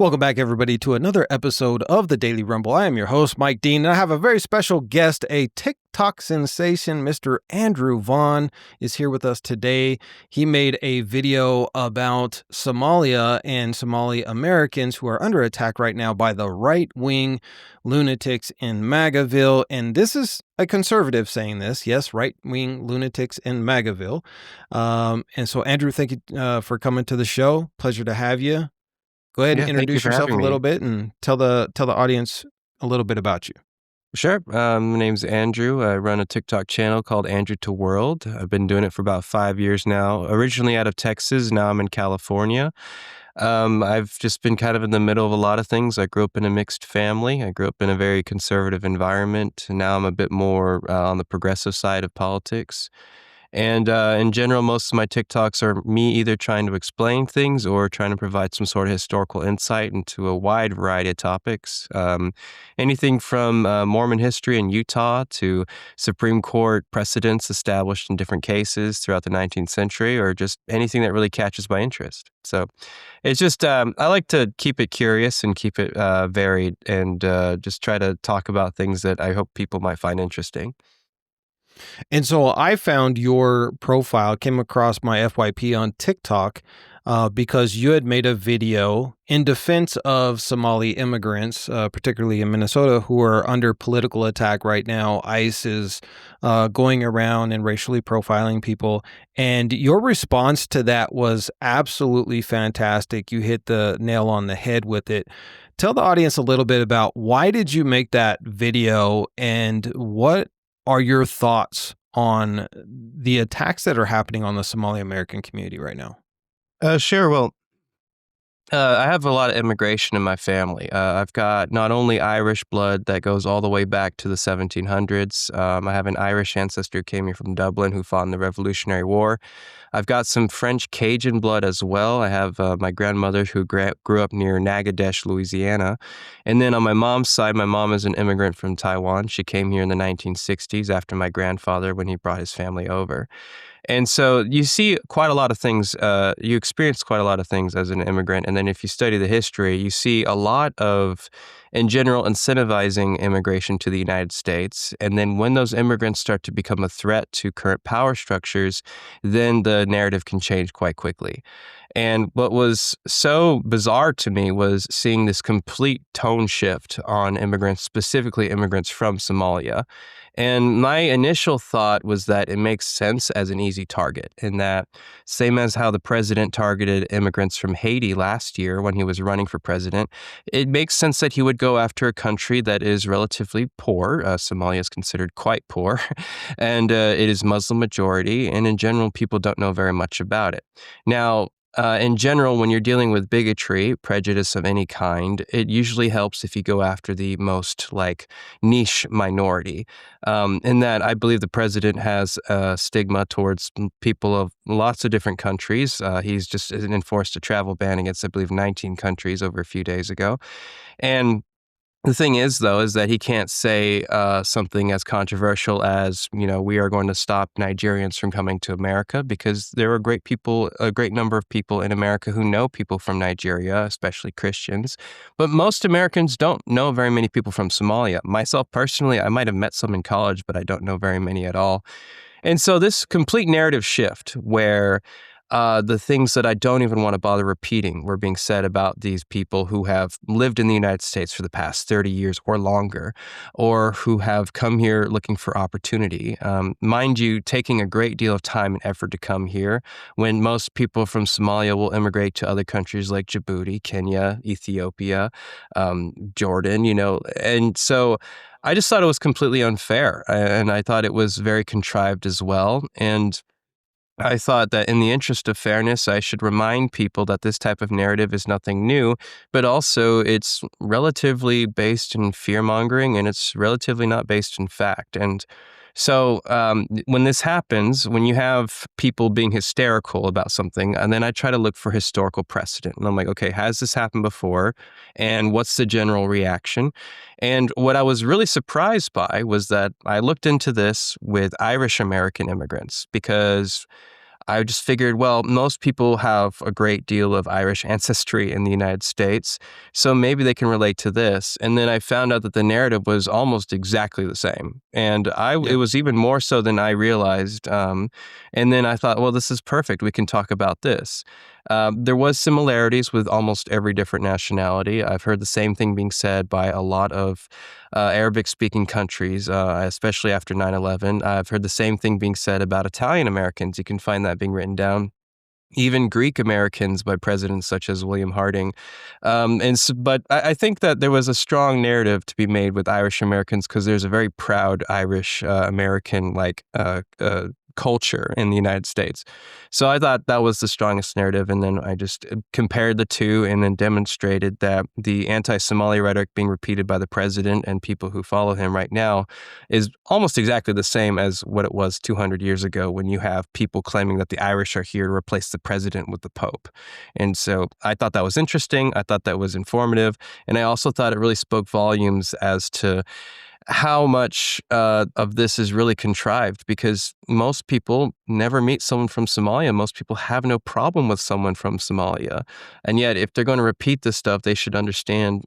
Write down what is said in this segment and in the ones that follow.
Welcome back, everybody, to another episode of the Daily Rumble. I am your host, Mike Dean, and I have a very special guest, a TikTok sensation. Mr. Andrew Vaughn is here with us today. He made a video about Somalia and Somali Americans who are under attack right now by the right-wing lunatics in MAGAville. And this is a conservative saying this. Yes, right-wing lunatics in MAGAville. And so, Andrew, thank you for coming to the show. Pleasure to have you. Go ahead and Thank you introduce for yourself a having little me. bit and tell the audience a little bit about you. Sure. My name's Andrew. I run a TikTok channel called Andrew to World. I've been doing it for about 5 years now. Originally out of Texas, now I'm in California. I've just been kind of in the middle of a lot of things. I grew up in a mixed family. I grew up in a very conservative environment. And now I'm a bit more on the progressive side of politics. And in general, most of my TikToks are me either trying to explain things or trying to provide some sort of historical insight into a wide variety of topics. Anything from Mormon history in Utah to Supreme Court precedents established in different cases throughout the 19th century, or just anything that really catches my interest. So it's just, I like to keep it curious and keep it varied and just try to talk about things that I hope people might find interesting. And so I found your profile, came across my FYP on TikTok because you had made a video in defense of Somali immigrants, particularly in Minnesota, who are under political attack right now. ICE is going around and racially profiling people. And your response to that was absolutely fantastic. You hit the nail on the head with it. Tell the audience a little bit about why did you make that video and what are your thoughts on the attacks that are happening on the Somali American community right now? Sure. Well, I have a lot of immigration in my family. I've got not only Irish blood that goes all the way back to the 1700s. I have an Irish ancestor who came here from Dublin who fought in the Revolutionary War. I've got some French Cajun blood as well. I have my grandmother who grew up near Nagadesh, Louisiana. And then on my mom's side, my mom is an immigrant from Taiwan. She came here in the 1960s after my grandfather when he brought his family over. And so you see quite a lot of things, you experience quite a lot of things as an immigrant. And then if you study the history, you see a lot of, in general, incentivizing immigration to the United States. And then when those immigrants start to become a threat to current power structures, then the narrative can change quite quickly. And what was so bizarre to me was seeing this complete tone shift on immigrants, specifically immigrants from Somalia. And my initial thought was that it makes sense as an easy target, in that same as how the president targeted immigrants from Haiti last year when he was running for president, it makes sense that he would go after a country that is relatively poor. Somalia is considered quite poor, and it is Muslim majority, and in general, people don't know very much about it. Now, in general, when you're dealing with bigotry, prejudice of any kind, it usually helps if you go after the most niche minority. In that, I believe the president has a stigma towards people of lots of different countries. He's just enforced a travel ban against, I believe, 19 countries over a few days ago. And the thing is, though, is that he can't say something as controversial as, we are going to stop Nigerians from coming to America, because there are a great number of people in America who know people from Nigeria, especially Christians. But most Americans don't know very many people from Somalia. Myself personally, I might have met some in college, but I don't know very many at all. And so this complete narrative shift where the things that I don't even want to bother repeating were being said about these people who have lived in the United States for the past 30 years or longer, or who have come here looking for opportunity. Mind you, taking a great deal of time and effort to come here, when most people from Somalia will immigrate to other countries like Djibouti, Kenya, Ethiopia, Jordan, and so I just thought it was completely unfair, and I thought it was very contrived as well. And I thought that in the interest of fairness, I should remind people that this type of narrative is nothing new, but also it's relatively based in fear-mongering, and it's relatively not based in fact. And so when this happens, when you have people being hysterical about something, and then I try to look for historical precedent. And I'm like, okay, has this happened before? And what's the general reaction? And what I was really surprised by was that I looked into this with Irish American immigrants, because I just figured, well, most people have a great deal of Irish ancestry in the United States, so maybe they can relate to this. And then I found out that the narrative was almost exactly the same, and it Yeah. was even more so than I realized. And then I thought, well, this is perfect. We can talk about this. There was similarities with almost every different nationality. I've heard the same thing being said by a lot of Arabic-speaking countries, especially after 9/11. I've heard the same thing being said about Italian Americans. You can find that being written down. Even Greek Americans by presidents such as William Harding. But I think that there was a strong narrative to be made with Irish Americans because there's a very proud Irish American culture in the United States. So I thought that was the strongest narrative. And then I just compared the two and then demonstrated that the anti-Somali rhetoric being repeated by the president and people who follow him right now is almost exactly the same as what it was 200 years ago when you have people claiming that the Irish are here to replace the president with the Pope. And so I thought that was interesting. I thought that was informative. And I also thought it really spoke volumes as to how much of this is really contrived, because most people never meet someone from Somalia. Most people have no problem with someone from Somalia. And yet, if they're going to repeat this stuff, they should understand,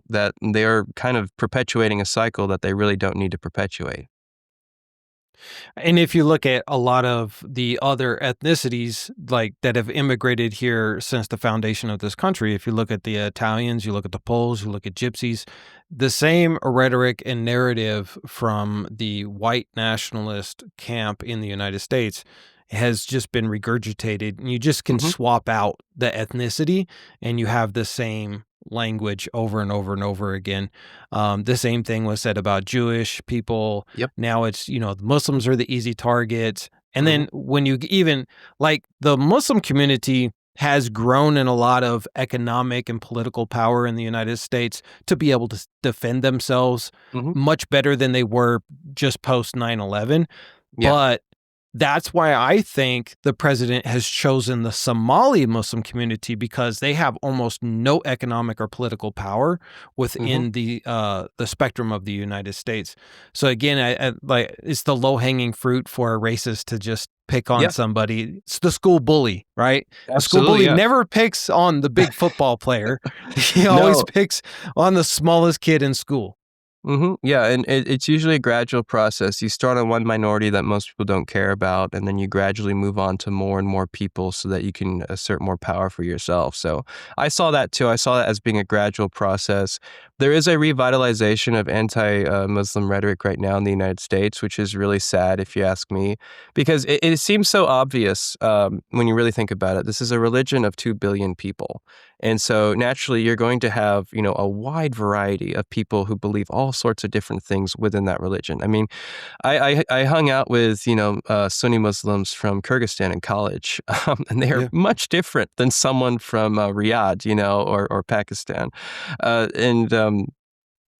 that they're kind of perpetuating a cycle that they really don't need to perpetuate. And if you look at a lot of the other ethnicities like that have immigrated here since the foundation of this country, if you look at the Italians, you look at the Poles, you look at Gypsies, the same rhetoric and narrative from the white nationalist camp in the United States has just been regurgitated. And you just can Hmm. swap out the ethnicity and you have the same language over and over and over again. The same thing was said about Jewish people. Yep. Now it's, the Muslims are the easy target. And Hmm. then when you even like the Muslim community has grown in a lot of economic and political power in the United States to be able to defend themselves Hmm. much better than they were just post 9/11. Yeah. But that's why I think the president has chosen the Somali Muslim community because they have almost no economic or political power Hmm. within the spectrum of the United States. So again, I like it's the low hanging fruit for a racist to just pick on Yeah. somebody. It's the school bully, right? The school Absolutely. bully Yeah. never picks on the big football player. He always No. picks on the smallest kid in school. Yeah, and it's usually a gradual process. You start on one minority that most people don't care about, and then you gradually move on to more and more people so that you can assert more power for yourself. So I saw that too. I saw that as being a gradual process. There is a revitalization of anti-Muslim rhetoric right now in the United States, which is really sad if you ask me, because it seems so obvious when you really think about it. This is a religion of 2 billion people. And so naturally, you're going to have, a wide variety of people who believe all sorts of different things within that religion. I mean, I hung out with, Sunni Muslims from Kyrgyzstan in college, and they are Yeah. much different than someone from Riyadh, or Pakistan. And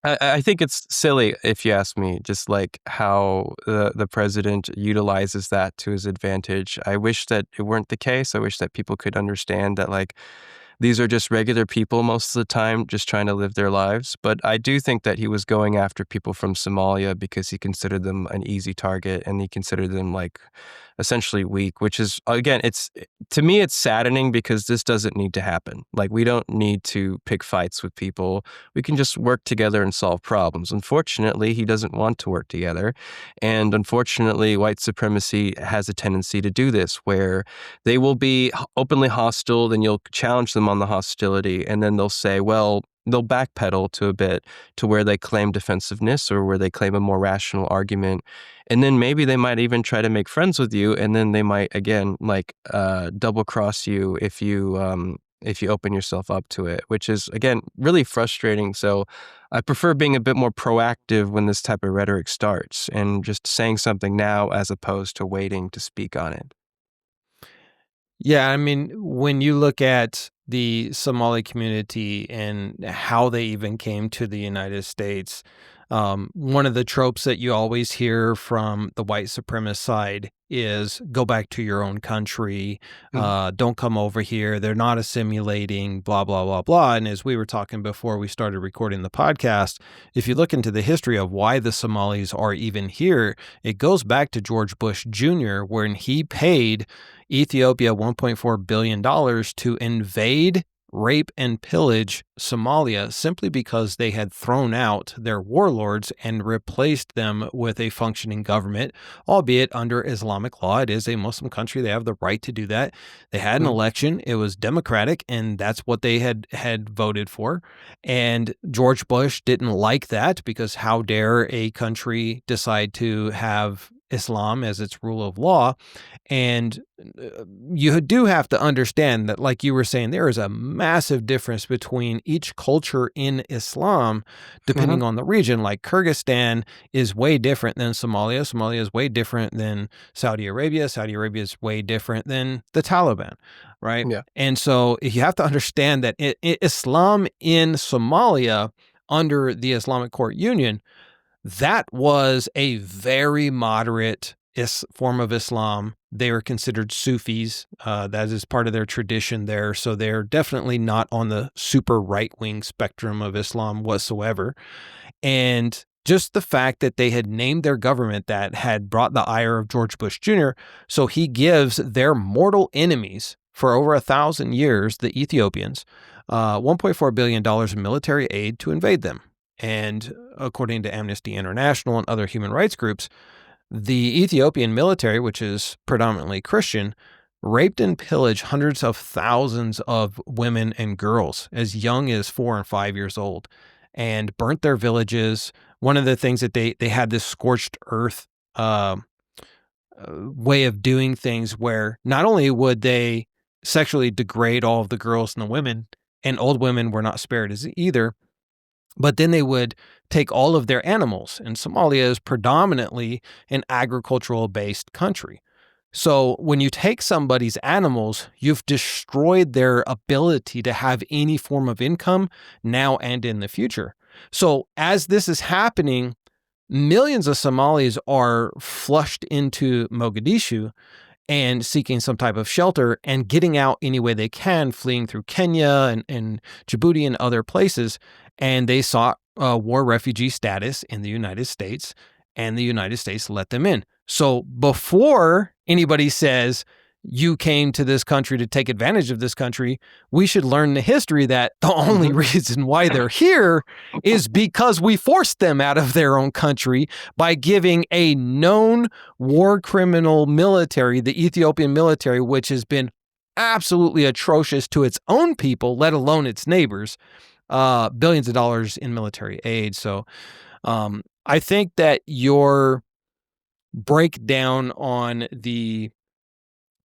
I think it's silly, if you ask me, just like how the president utilizes that to his advantage. I wish that it weren't the case. I wish that people could understand that, like, these are just regular people most of the time, just trying to live their lives. But I do think that he was going after people from Somalia because he considered them an easy target and he considered them like essentially weak, which is, again, to me, it's saddening because this doesn't need to happen. Like, we don't need to pick fights with people. We can just work together and solve problems. Unfortunately, he doesn't want to work together. And unfortunately, white supremacy has a tendency to do this where they will be openly hostile, then you'll challenge them on the hostility, and then they'll say, well, they'll backpedal to a bit to where they claim defensiveness or where they claim a more rational argument. And then maybe they might even try to make friends with you, and then they might, again, like double cross you if you open yourself up to it, which is, again, really frustrating. So I prefer being a bit more proactive when this type of rhetoric starts and just saying something now as opposed to waiting to speak on it. Yeah, I mean, when you look at the Somali community and how they even came to the United States, One of the tropes that you always hear from the white supremacist side is go back to your own country, Mhm. don't come over here. They're not assimilating, blah, blah, blah, blah. And as we were talking before we started recording the podcast, if you look into the history of why the Somalis are even here, it goes back to George Bush Jr., when he paid Ethiopia $1.4 billion to invade, rape, and pillage Somalia simply because they had thrown out their warlords and replaced them with a functioning government, albeit under Islamic law. It is a Muslim country. They have the right to do that. They had an Mhm. election. It was democratic, and that's what they had voted for. And George Bush didn't like that because how dare a country decide to have Islam as its rule of law? And you do have to understand that, like you were saying, there is a massive difference between each culture in Islam, Mhm. depending on the region. Like Kyrgyzstan is way different than Somalia. Somalia is way different than Saudi Arabia. Saudi Arabia is way different than the Taliban, right? Yeah. And so you have to understand that Islam in Somalia under the Islamic Court Union, that was a very moderate form of Islam. They were considered Sufis. That is part of their tradition there. So they're definitely not on the super right wing spectrum of Islam whatsoever. And just the fact that they had named their government that had brought the ire of George Bush Jr. So he gives their mortal enemies for over 1,000 years, the Ethiopians, $1.4 billion in military aid to invade them. And according to Amnesty International and other human rights groups, the Ethiopian military, which is predominantly Christian, raped and pillaged hundreds of thousands of women and girls as young as 4 and 5 years old and burnt their villages. One of the things that they had this scorched earth uh, way of doing things where not only would they sexually degrade all of the girls and the women, and old women were not spared as either, but then they would take all of their animals. And Somalia is predominantly an agricultural based country. So when you take somebody's animals, you've destroyed their ability to have any form of income now and in the future. So as this is happening, millions of Somalis are flushed into Mogadishu and seeking some type of shelter and getting out any way they can, fleeing through Kenya and Djibouti and other places. And they sought war refugee status in the United States, and the United States let them in. So before anybody says you came to this country to take advantage of this country, we should learn the history that the only Mhm. reason why they're here is because we forced them out of their own country by giving a known war criminal military, the Ethiopian military, which has been absolutely atrocious to its own people, let alone its neighbors, billions of dollars in military aid. So I think that your breakdown on the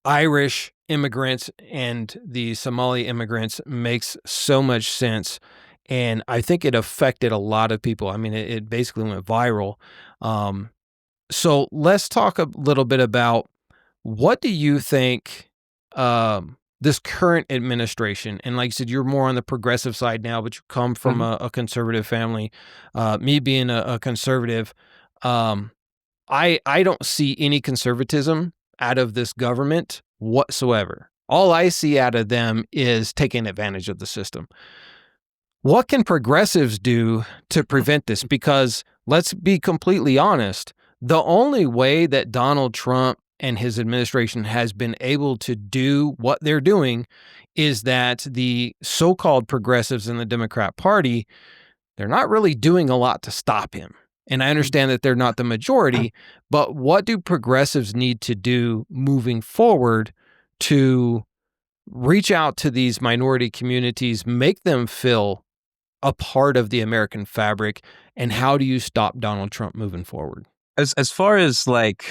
Irish immigrants and the Somali immigrants makes so much sense. And I think it affected a lot of people. I mean, it basically went viral. Um, so let's talk a little bit about, what do you think this current administration, and like you said, you're more on the progressive side now, but you come from Mhm. a conservative family. Me being a conservative, um, I don't see any conservatism out of this government whatsoever. All I see out of them is taking advantage of the system. What can progressives do to prevent this? Because let's be completely honest, the only way that Donald Trump and his administration has been able to do what they're doing is that the so-called progressives in the Democrat Party, they're not really doing a lot to stop him. And I understand that they're not the majority, but what do progressives need to do moving forward to reach out to these minority communities, make them feel a part of the American fabric, and how do you stop Donald Trump moving forward? As far as like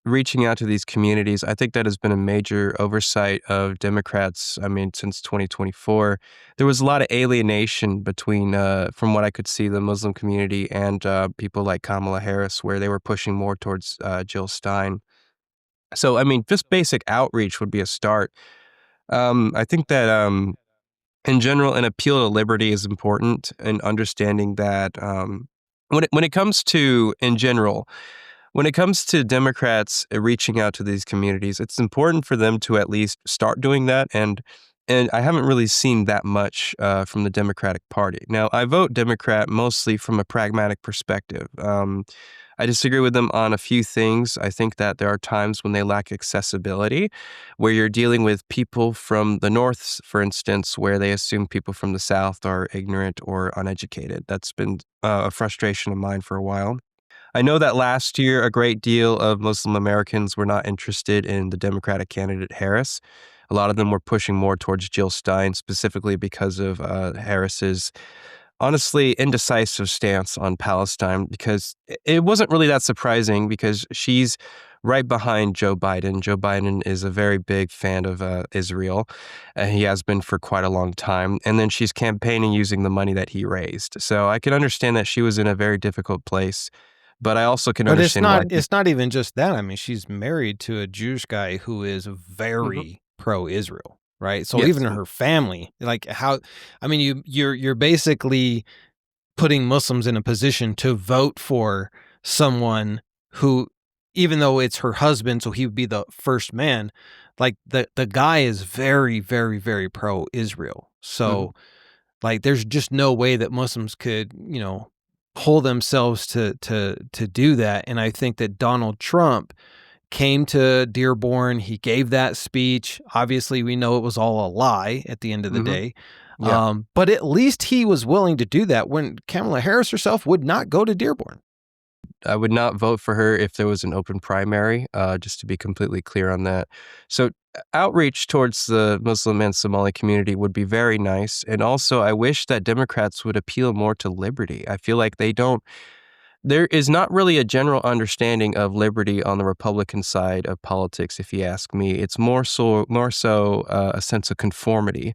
reaching out to these communities, I think that has been a major oversight of Democrats. I mean, since 2024, there was a lot of alienation between, from what I could see, the Muslim community and people like Kamala Harris, where they were pushing more towards Jill Stein. So, I mean, just basic outreach would be a start. I think that in general, an appeal to liberty is important, and understanding that. when it comes to, in general, when it comes to Democrats reaching out to these communities, it's important for them to at least start doing that. And I haven't really seen that much from the Democratic Party. Now, I vote Democrat mostly from a pragmatic perspective. I disagree with them on a few things. I think that there are times when they lack accessibility, where you're dealing with people from the North, for instance, where they assume people from the South are ignorant or uneducated. That's been a frustration of mine for a while. I know that last year, a great deal of Muslim Americans were not interested in the Democratic candidate Harris. A lot of them were pushing more towards Jill Stein, specifically because of Harris's honestly indecisive stance on Palestine, because it wasn't really that surprising because she's right behind Joe Biden. Joe Biden is a very big fan of Israel. He has been for quite a long time. And then she's campaigning using the money that he raised. So I can understand that she was in a very difficult place. But I also can But it's understand why. not it's not even just that. I mean, she's married to a Jewish guy who is Mhm. very pro-Israel, right? So even Yes. her family, like how I mean, you're basically putting Muslims in a position to vote for someone who, even though it's her husband, so he would be the first man, like the guy is very, very, very pro-Israel. Mhm. So like there's just no way that Muslims could, pull themselves to do that. And I think that Donald Trump came to Dearborn, he gave that speech. Obviously, we know it was all a lie at the end of the Mhm. day. Yeah. But at least he was willing to do that when Kamala Harris herself would not go to Dearborn. I would not vote for her if there was an open primary, just to be completely clear on that. So, outreach towards the Muslim and Somali community would be very nice. And also, I wish that Democrats would appeal more to liberty. I feel like they don't, there is not really a general understanding of liberty on the Republican side of politics, if you ask me. It's more so a sense of conformity.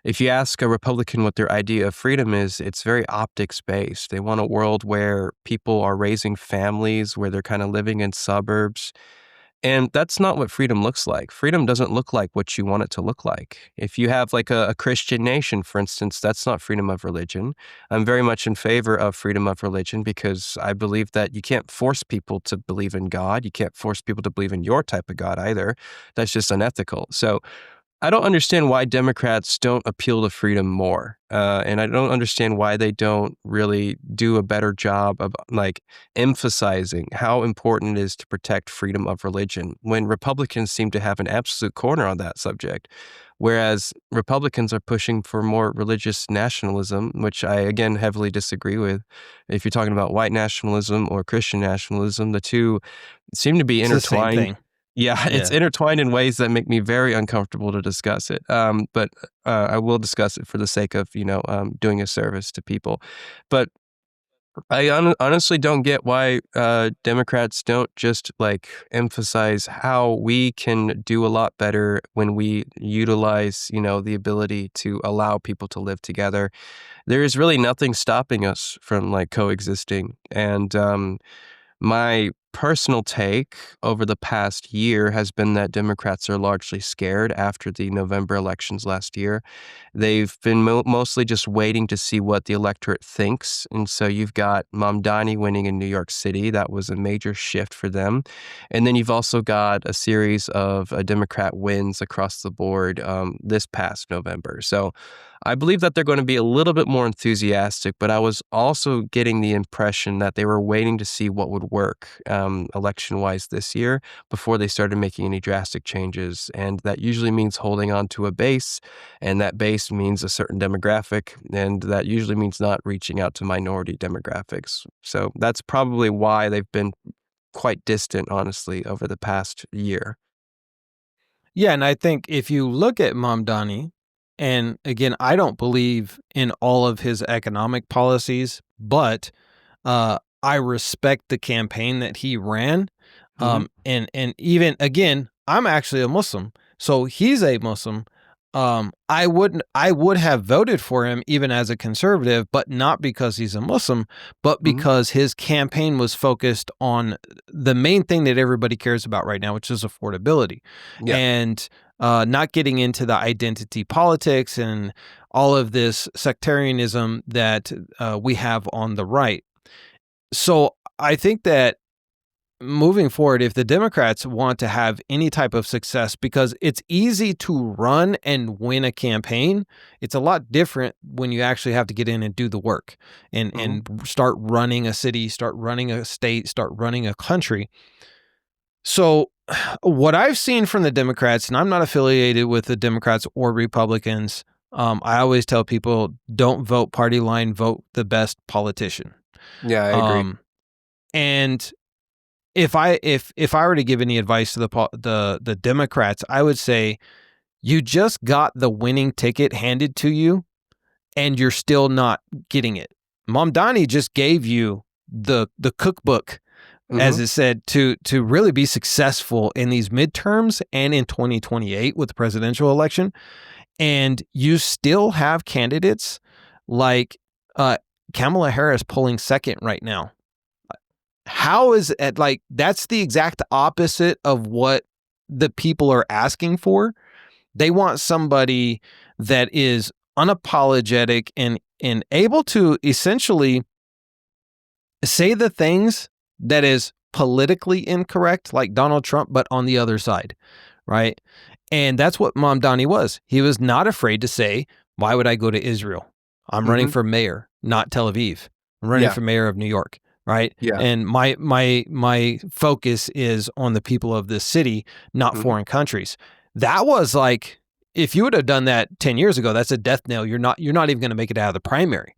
If you ask a Republican what their idea of freedom is, it's very optics based. They want a world where people are raising families, where they're kind of living in suburbs. And that's not what freedom looks like. Freedom doesn't look like what you want it to look like. If you have like a Christian nation, for instance, that's not freedom of religion. I'm very much in favor of freedom of religion because I believe that you can't force people to believe in God. You can't force people to believe in your type of God either. That's just unethical. So I don't understand why Democrats don't appeal to freedom more, and I don't understand why they don't really do a better job of like emphasizing how important it is to protect freedom of religion. When Republicans seem to have an absolute corner on that subject, whereas Republicans are pushing for more religious nationalism, which I again heavily disagree with. If you're talking about white nationalism or Christian nationalism, the two seem to be It's the same intertwined. thing. Yeah, it's Yeah. intertwined in ways that make me very uncomfortable to discuss it. But I will discuss it for the sake of, doing a service to people. But I honestly don't get why Democrats don't just like emphasize how we can do a lot better when we utilize, the ability to allow people to live together. There is really nothing stopping us from like coexisting. And my personal take over the past year has been that Democrats are largely scared after the November elections last year. They've been mostly just waiting to see what the electorate thinks. And so you've got Mamdani winning in New York City. That was a major shift for them. And then you've also got a series of Democrat wins across the board this past November. So I believe that they're going to be a little bit more enthusiastic, but I was also getting the impression that they were waiting to see what would work election-wise this year before they started making any drastic changes. And that usually means holding on to a base, and that base means a certain demographic, and that usually means not reaching out to minority demographics. So that's probably why they've been quite distant, honestly, over the past year. Yeah, and I think if you look at Mamdani, and again, I don't believe in all of his economic policies, but I respect the campaign that he ran. Mhm. And even again, I'm actually a Muslim, so he's a Muslim. I would have voted for him even as a conservative, but not because he's a Muslim, but Mhm. because his campaign was focused on the main thing that everybody cares about right now, which is affordability, Yeah. and not getting into the identity politics and all of this sectarianism that we have on the right. So I think that moving forward, if the Democrats want to have any type of success, because it's easy to run and win a campaign, it's a lot different when you actually have to get in and do the work and start running a city, start running a state, start running a country. So what I've seen from the Democrats, and I'm not affiliated with the Democrats or Republicans, I always tell people don't vote party line, vote the best politician. Yeah, I agree. And if I were to give any advice to the Democrats, I would say you just got the winning ticket handed to you, and you're still not getting it. Mamdani just gave you the cookbook, as it said, to really be successful in these midterms and in 2028 with the presidential election. And you still have candidates like Kamala Harris polling second right now. How is it like that's the exact opposite of what the people are asking for? They want somebody that is unapologetic and able to essentially say the things that is politically incorrect, like Donald Trump, but on the other side, right? And that's what Mamdani was. He was not afraid to say, why would I go to Israel? I'm running for mayor, not Tel Aviv. I'm running for mayor of New York, right? Yeah. And my focus is on the people of this city, not foreign countries. That was like, if you would have done that 10 years ago, that's a death knell. You're not even going to make it out of the primary,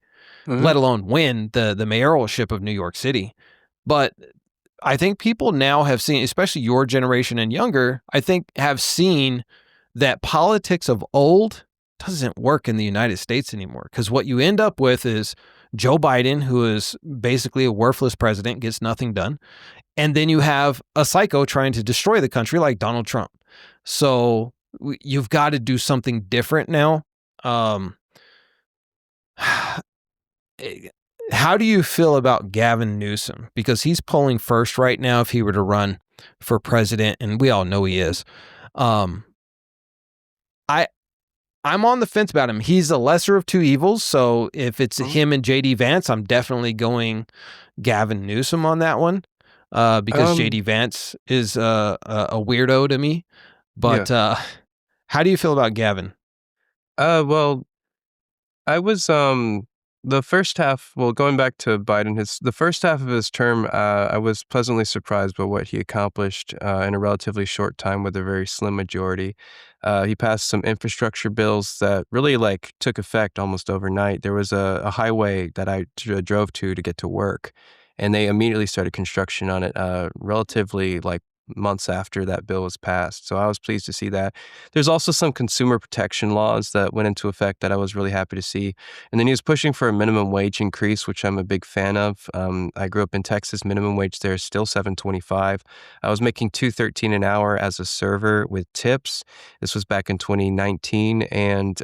let alone win the mayoralship of New York City. But I think people now have seen, especially your generation and younger, I think have seen that politics of old doesn't work in the United States anymore. Because what you end up with is Joe Biden, who is basically a worthless president, gets nothing done. And then you have a psycho trying to destroy the country like Donald Trump. So you've got to do something different now. How do you feel about Gavin Newsom? Because he's polling first right now if he were to run for president, and we all know he is. I'm on the fence about him. He's the lesser of two evils. So if it's him and JD Vance, I'm definitely going Gavin Newsom on that one, because JD Vance is a weirdo to me. But how do you feel about Gavin? Well, I was the first half. Well, going back to Biden, the first half of his term, I was pleasantly surprised by what he accomplished in a relatively short time with a very slim majority. He passed some infrastructure bills that really took effect almost overnight. There was a highway that I drove to get to work, and they immediately started construction on it relatively months after that bill was passed. So I was pleased to see that. There's also some consumer protection laws that went into effect that I was really happy to see. And then he was pushing for a minimum wage increase, which I'm a big fan of. I grew up in Texas. Minimum wage there is still $7.25. I was making $2.13 an hour as a server with tips. This was back in 2019. And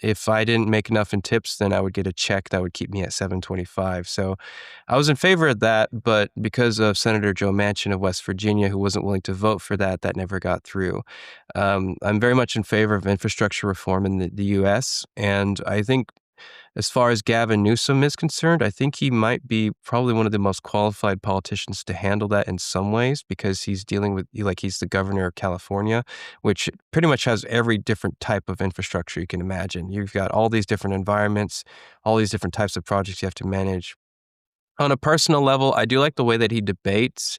if I didn't make enough in tips, then I would get a check that would keep me at $7.25. So I was in favor of that, but because of Senator Joe Manchin of West Virginia, who wasn't willing to vote for that, that never got through. I'm very much in favor of infrastructure reform in the U.S., and I think as far as Gavin Newsom is concerned, I think he might be probably one of the most qualified politicians to handle that in some ways, because he's dealing with, he's the governor of California, which pretty much has every different type of infrastructure you can imagine. You've got all these different environments, all these different types of projects you have to manage. On a personal level, I do like the way that he debates,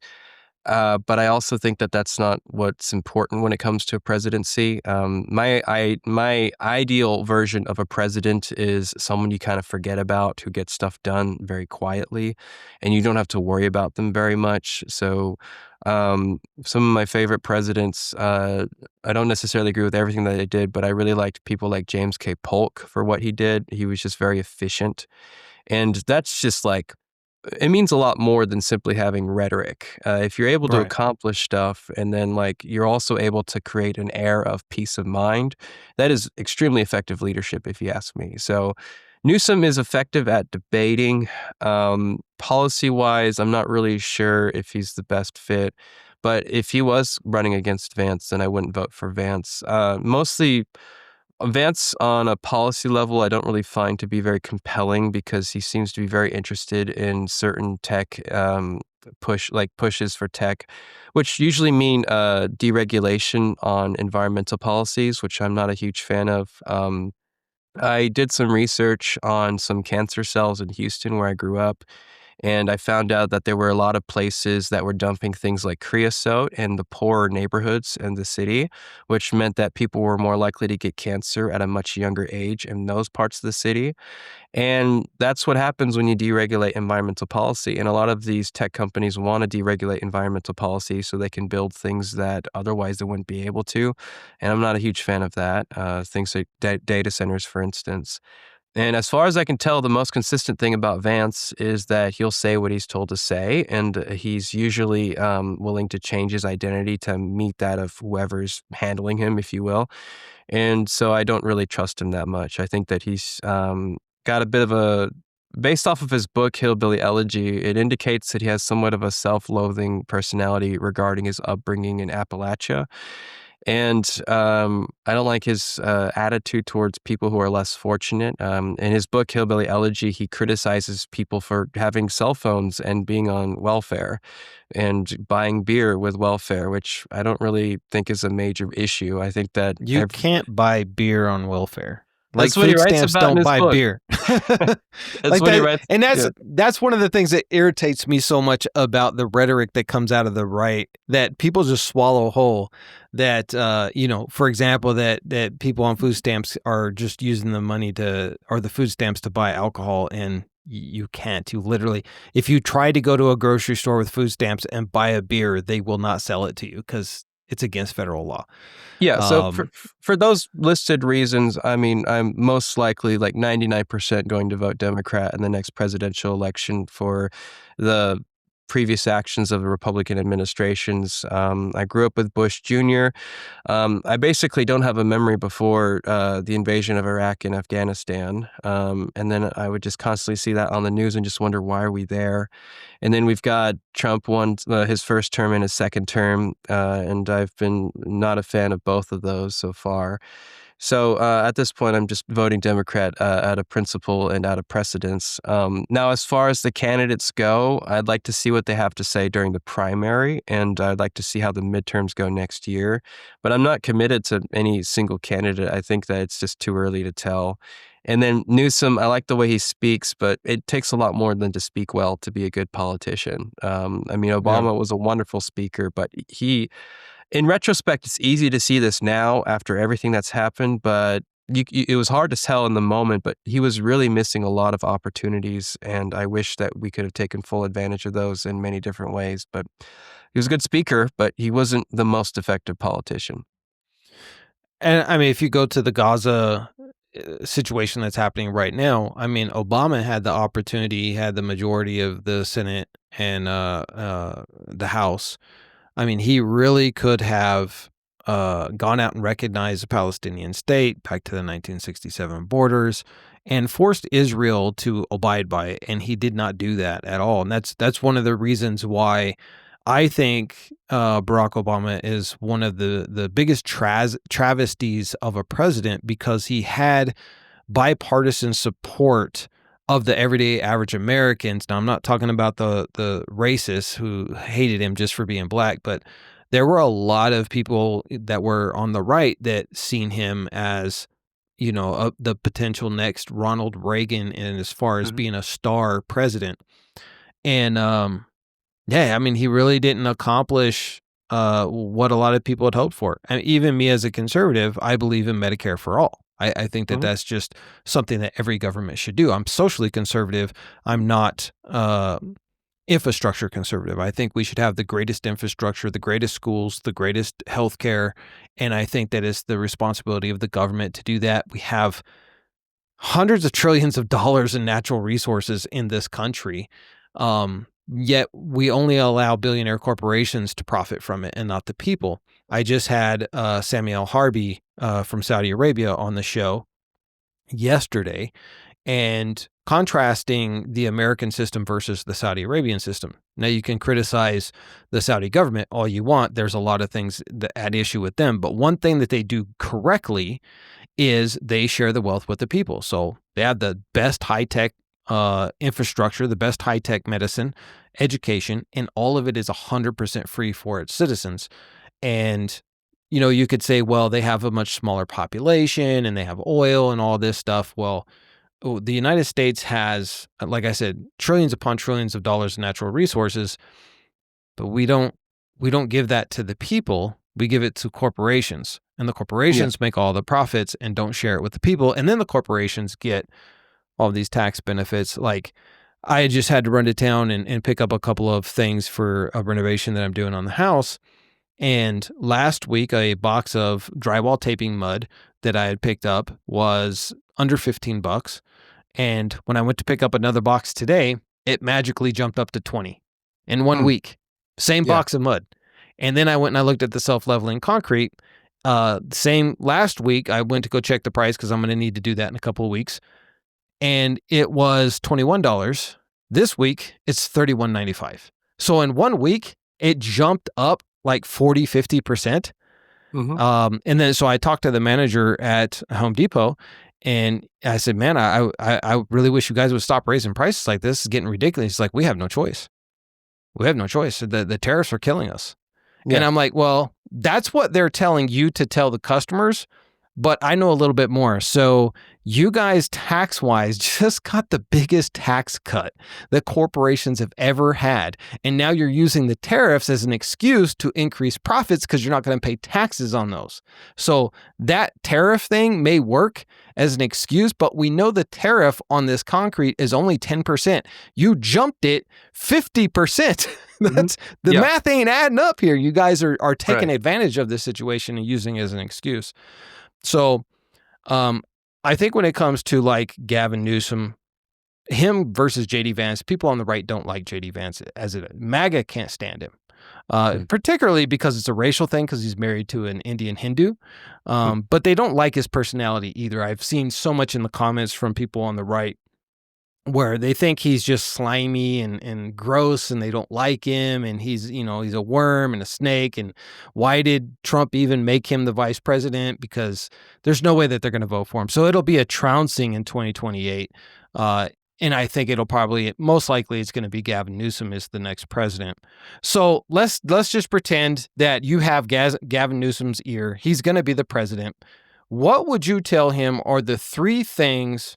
but I also think that that's not what's important when it comes to a presidency. My ideal version of a president is someone you kind of forget about, who gets stuff done very quietly, and you don't have to worry about them very much. So some of my favorite presidents, I don't necessarily agree with everything that they did, but I really liked people like James K. Polk for what he did. He was just very efficient. And that's just it means a lot more than simply having rhetoric. If you're able to accomplish stuff, and then you're also able to create an air of peace of mind, that is extremely effective leadership, if you ask me. So Newsom is effective at debating. Policy-wise, I'm not really sure if he's the best fit, but if he was running against Vance, then I wouldn't vote for Vance. Mostly Vance, on a policy level, I don't really find to be very compelling because he seems to be very interested in certain tech pushes for tech, which usually mean deregulation on environmental policies, which I'm not a huge fan of. I did some research on some cancer cells in Houston, where I grew up, and I found out that there were a lot of places that were dumping things like creosote in the poorer neighborhoods in the city, which meant that people were more likely to get cancer at a much younger age in those parts of the city. And that's what happens when you deregulate environmental policy. And a lot of these tech companies want to deregulate environmental policy so they can build things that otherwise they wouldn't be able to. And I'm not a huge fan of that. Things like data centers, for instance. And as far as I can tell, the most consistent thing about Vance is that he'll say what he's told to say, and he's usually willing to change his identity to meet that of whoever's handling him, if you will. And so I don't really trust him that much. I think that he's got a bit of a, based off of his book, Hillbilly Elegy, it indicates that he has somewhat of a self-loathing personality regarding his upbringing in Appalachia. And I don't like his attitude towards people who are less fortunate. In his book, Hillbilly Elegy, he criticizes people for having cell phones and being on welfare and buying beer with welfare, which I don't really think is a major issue. I think that You can't buy beer on welfare. Like that's what he food writes stamps about in don't his buy book. beer. That's Like what he that, writes. and Yeah. that's one of the things that irritates me so much about the rhetoric that comes out of the right, that people just swallow whole. That for example, that people on food stamps are just using the money or the food stamps to buy alcohol, and you can't. You literally, if you try to go to a grocery store with food stamps and buy a beer, they will not sell it to you because it's against federal law. Yeah, so for those listed reasons, I mean, I'm most likely like 99% going to vote Democrat in the next presidential election for the previous actions of the Republican administrations. I grew up with Bush Jr. I basically don't have a memory before the invasion of Iraq and Afghanistan. And then I would just constantly see that on the news and just wonder, why are we there? And then we've got Trump won his first term and his second term, and I've been not a fan of both of those so far. So at this point, I'm just voting Democrat out of principle and out of precedence. Now, as far as the candidates go, I'd like to see what they have to say during the primary, and I'd like to see how the midterms go next year. But I'm not committed to any single candidate. I think that it's just too early to tell. And then Newsom, I like the way he speaks, but it takes a lot more than to speak well to be a good politician. I mean, Obama was a wonderful speaker, but in retrospect, it's easy to see this now after everything that's happened, but it was hard to tell in the moment, but he was really missing a lot of opportunities, and I wish that we could have taken full advantage of those in many different ways. But he was a good speaker, but he wasn't the most effective politician. And I mean, if you go to the Gaza situation that's happening right now, I mean, Obama had the opportunity, he had the majority of the Senate and the House. I mean, he really could have gone out and recognized a Palestinian state back to the 1967 borders and forced Israel to abide by it, and he did not do that at all. And that's one of the reasons why I think Barack Obama is one of the biggest travesties of a president, because he had bipartisan support of the everyday average Americans. Now, I'm not talking about the racists who hated him just for being black, but there were a lot of people that were on the right that seen him as, the potential next Ronald Reagan, and as far as being a star president. And yeah, I mean, he really didn't accomplish what a lot of people had hoped for. And even me as a conservative, I believe in Medicare for all. I think that that's just something that every government should do. I'm socially conservative. I'm not infrastructure conservative. I think we should have the greatest infrastructure, the greatest schools, the greatest healthcare. And I think that it's the responsibility of the government to do that. We have hundreds of trillions of dollars in natural resources in this country. Yet we only allow billionaire corporations to profit from it and not the people. I just had Sami Al-Harbi from Saudi Arabia on the show yesterday, and contrasting the American system versus the Saudi Arabian system. Now, you can criticize the Saudi government all you want. There's a lot of things that at issue with them. But one thing that they do correctly is they share the wealth with the people. So they have the best high-tech infrastructure, the best high-tech medicine, education, and all of it is 100% free for its citizens. And, you could say, well, they have a much smaller population and they have oil and all this stuff. Well, the United States has, like I said, trillions upon trillions of dollars in natural resources, but we don't give that to the people. We give it to corporations, and the corporations make all the profits and don't share it with the people. And then the corporations get all of these tax benefits. Like, I just had to run to town and pick up a couple of things for a renovation that I'm doing on the house. And last week, a box of drywall taping mud that I had picked up was under $15. And when I went to pick up another box today, it magically jumped up to 20 in 1 week. Same box of mud. And then I went and I looked at the self-leveling concrete. Same last week, I went to go check the price because I'm going to need to do that in a couple of weeks. And it was $21. This week, it's $31.95. So in 1 week, it jumped up like 40, 50%. And then so I talked to the manager at Home Depot and I said, man, I really wish you guys would stop raising prices like this. It's getting ridiculous. He's like, we have no choice. We have no choice. The tariffs are killing us. Yeah. And I'm like, well, that's what they're telling you to tell the customers, but I know a little bit more. So you guys tax-wise just got the biggest tax cut that corporations have ever had. And now you're using the tariffs as an excuse to increase profits because you're not going to pay taxes on those. So that tariff thing may work as an excuse, but we know the tariff on this concrete is only 10%. You jumped it 50%. That's the math ain't adding up here. You guys are taking advantage of this situation and using it as an excuse. So I think when it comes to like Gavin Newsom, him versus JD Vance, people on the right don't like JD Vance as it. MAGA can't stand him, particularly because it's a racial thing because he's married to an Indian Hindu. But they don't like his personality either. I've seen so much in the comments from people on the right where they think he's just slimy and gross and they don't like him and he's a worm and a snake. And why did Trump even make him the vice president? Because there's no way that they're going to vote for him. So it'll be a trouncing in 2028. And I think most likely it's going to be Gavin Newsom is the next president. So let's just pretend that you have Gavin Newsom's ear. He's going to be the president. What would you tell him are the 3 things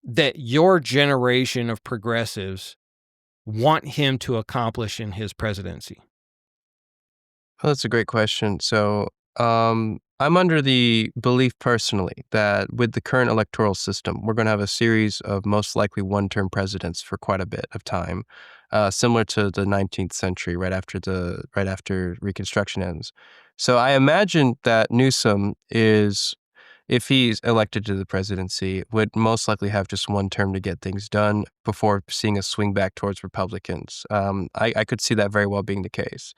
that your generation of progressives want him to accomplish in his presidency? Well, that's a great question. So I'm under the belief personally that with the current electoral system, we're going to have a series of most likely one-term presidents for quite a bit of time, similar to the 19th century, right after Reconstruction ends. So I imagine that Newsom is, if he's elected to the presidency, would most likely have just one term to get things done before seeing a swing back towards Republicans. I could see that very well being the case.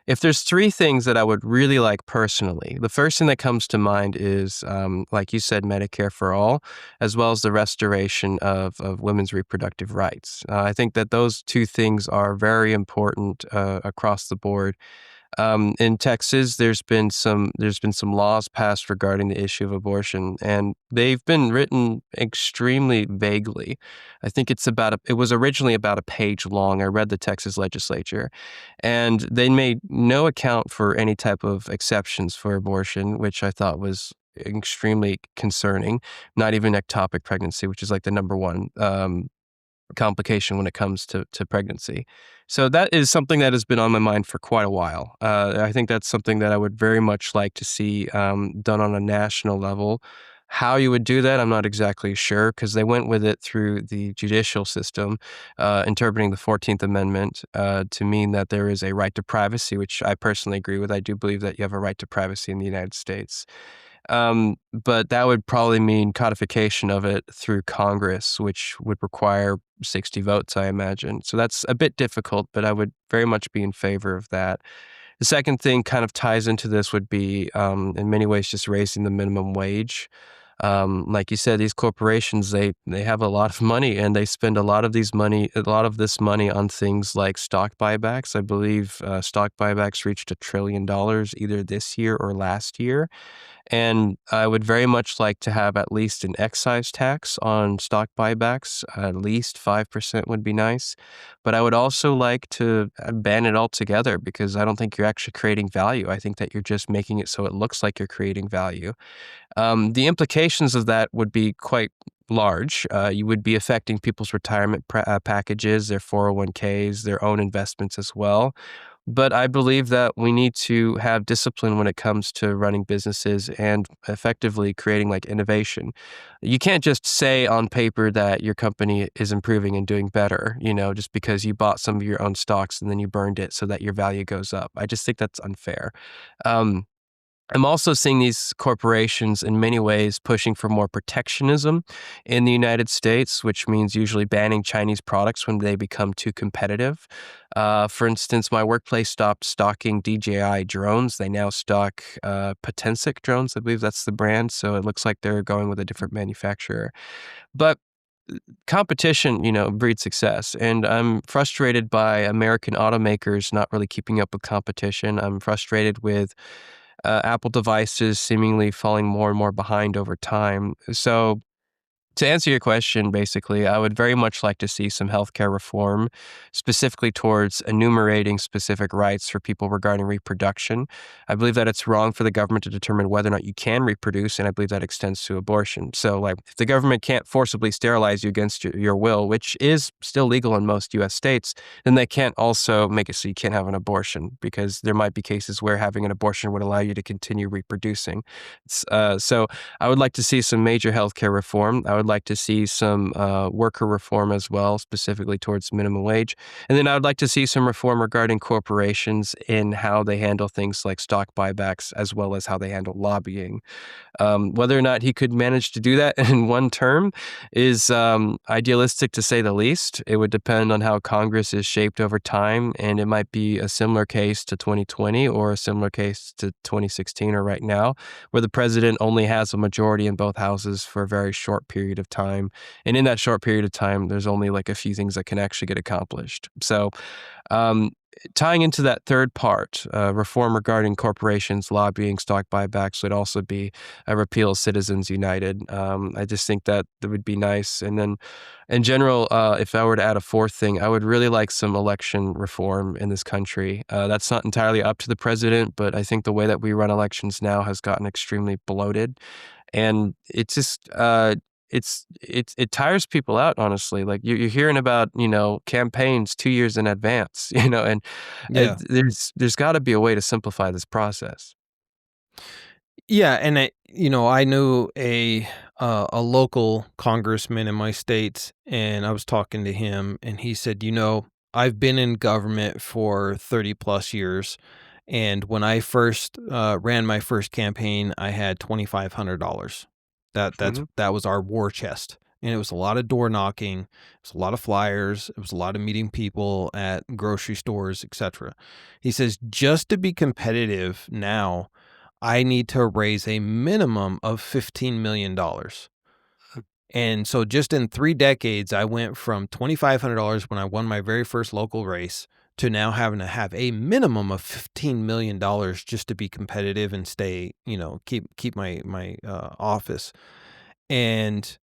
If there's 3 things that I would really like personally, the first thing that comes to mind is, like you said, Medicare for all, as well as the restoration of women's reproductive rights. I think that those 2 things are very important across the board. In Texas, there's been some laws passed regarding the issue of abortion, and they've been written extremely vaguely. I think it was originally about a page long. I read the Texas legislature, and they made no account for any type of exceptions for abortion, which I thought was extremely concerning. Not even ectopic pregnancy, which is like the number one complication when it comes to pregnancy. So that is something that has been on my mind for quite a while. I think that's something that I would very much like to see done on a national level. How you would do that, I'm not exactly sure, because they went with it through the judicial system, interpreting the 14th Amendment to mean that there is a right to privacy, which I personally agree with. I do believe that you have a right to privacy in the United States. But that would probably mean codification of it through Congress, which would require 60 votes, I imagine. So that's a bit difficult, but I would very much be in favor of that. The second thing kind of ties into this would be, in many ways, just raising the minimum wage. Like you said, these corporations, they have a lot of money, and they spend a lot of this money on things like stock buybacks. I believe stock buybacks reached $1 trillion either this year or last year. And I would very much like to have at least an excise tax on stock buybacks. At least 5% would be nice. But I would also like to ban it altogether, because I don't think you're actually creating value. I think that you're just making it so it looks like you're creating value. The implications of that would be quite large. You would be affecting people's retirement packages, their 401ks, their own investments as well. But I believe that we need to have discipline when it comes to running businesses and effectively creating like innovation. You can't just say on paper that your company is improving and doing better, just because you bought some of your own stocks and then you burned it so that your value goes up. I just think that's unfair. Um, I'm also seeing these corporations in many ways pushing for more protectionism in the United States, which means usually banning Chinese products when they become too competitive. For instance, my workplace stopped stocking DJI drones. They now stock Potensic drones. I believe that's the brand. So it looks like they're going with a different manufacturer. But competition, breeds success. And I'm frustrated by American automakers not really keeping up with competition. I'm frustrated with Apple devices seemingly falling more and more behind over time. So, to answer your question, basically, I would very much like to see some healthcare reform, specifically towards enumerating specific rights for people regarding reproduction. I believe that it's wrong for the government to determine whether or not you can reproduce, and I believe that extends to abortion. So, like, if the government can't forcibly sterilize you against your will, which is still legal in most U.S. states, then they can't also make it so you can't have an abortion, because there might be cases where having an abortion would allow you to continue reproducing. So I would like to see some major healthcare reform. I would like to see some worker reform as well, specifically towards minimum wage. And then I would like to see some reform regarding corporations in how they handle things like stock buybacks, as well as how they handle lobbying. Whether or not he could manage to do that in one term is idealistic, to say the least. It would depend on how Congress is shaped over time, and it might be a similar case to 2020 or a similar case to 2016 or right now, where the president only has a majority in both houses for a very short period of time. And in that short period of time, there's only like a few things that can actually get accomplished. So, um, tying into that third part, reform regarding corporations, lobbying, stock buybacks would also be a repeal of Citizens United. I just think that would be nice. And then in general, if I were to add a fourth thing, I would really like some election reform in this country. That's not entirely up to the president, but I think the way that we run elections now has gotten extremely bloated. And it's just it tires people out, honestly. Like you're hearing about campaigns 2 years in advance, and Yeah. there's got to be a way to simplify this process. Yeah, and I knew a local congressman in my state, and I was talking to him, and he said, I've been in government for 30 plus years, and when I first ran my first campaign, I had $2,500. Mhm. That was our war chest, and it was a lot of door knocking, it was a lot of flyers, it was a lot of meeting people at grocery stores, etc. He says just to be competitive now, I need to raise a minimum of $15 million. And so just in 3 decades, I went from $2,500 when I won my very first local race to now having to have a minimum of $15 million just to be competitive and stay, keep my office. And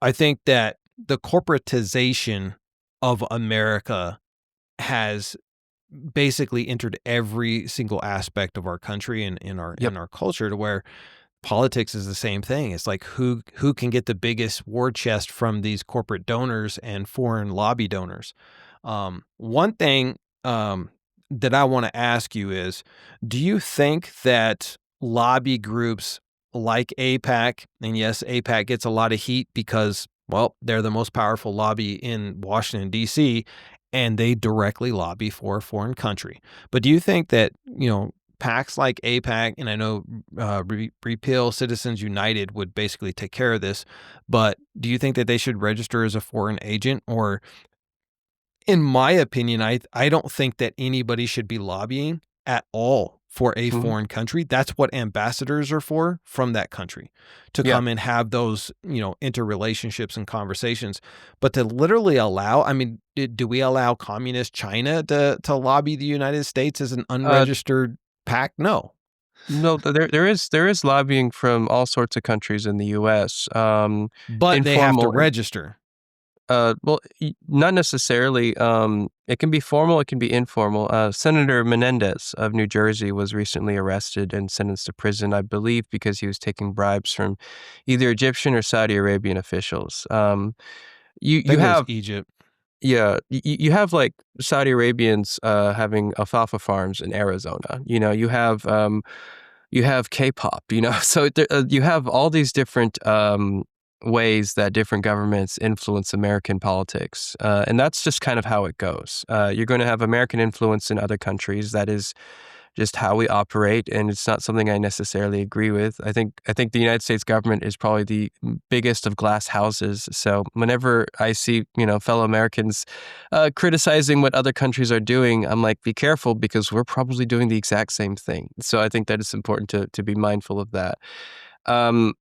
I think that the corporatization of America has basically entered every single aspect of our country and Yep. in our culture, to where politics is the same thing. It's like who can get the biggest war chest from these corporate donors and foreign lobby donors. One thing that I want to ask you is, do you think that lobby groups like APAC, and yes, APAC gets a lot of heat because, well, they're the most powerful lobby in Washington, D.C., and they directly lobby for a foreign country. But do you think that, PACs like APAC, and I know Repeal Citizens United would basically take care of this, but do you think that they should register as a foreign agent? Or, in my opinion, I don't think that anybody should be lobbying at all for a Mhm. foreign country. That's what ambassadors are for from that country, to Yeah. come and have those, interrelationships and conversations. But to literally allow, I mean, do we allow communist China to lobby the United States as an Uh, unregistered PAC? No. no, there is lobbying from all sorts of countries in the U.S. But they have to Informal. register. Well, not necessarily. It can be formal, it can be informal. Senator Menendez of New Jersey was recently arrested and sentenced to prison, I believe, because he was taking bribes from either Egyptian or Saudi Arabian officials. You I you think it was have Egypt. Yeah, you have like Saudi Arabians having alfalfa farms in Arizona. You have K-pop. So you have all these different ways that different governments influence American politics, and that's just kind of how it goes. You're going to have American influence in other countries. That is just how we operate, and it's not something I necessarily agree with. I think the United States government is probably the biggest of glass houses. So whenever I see fellow Americans criticizing what other countries are doing, I'm like, be careful because we're probably doing the exact same thing. So I think that it's important to be mindful of that. Um,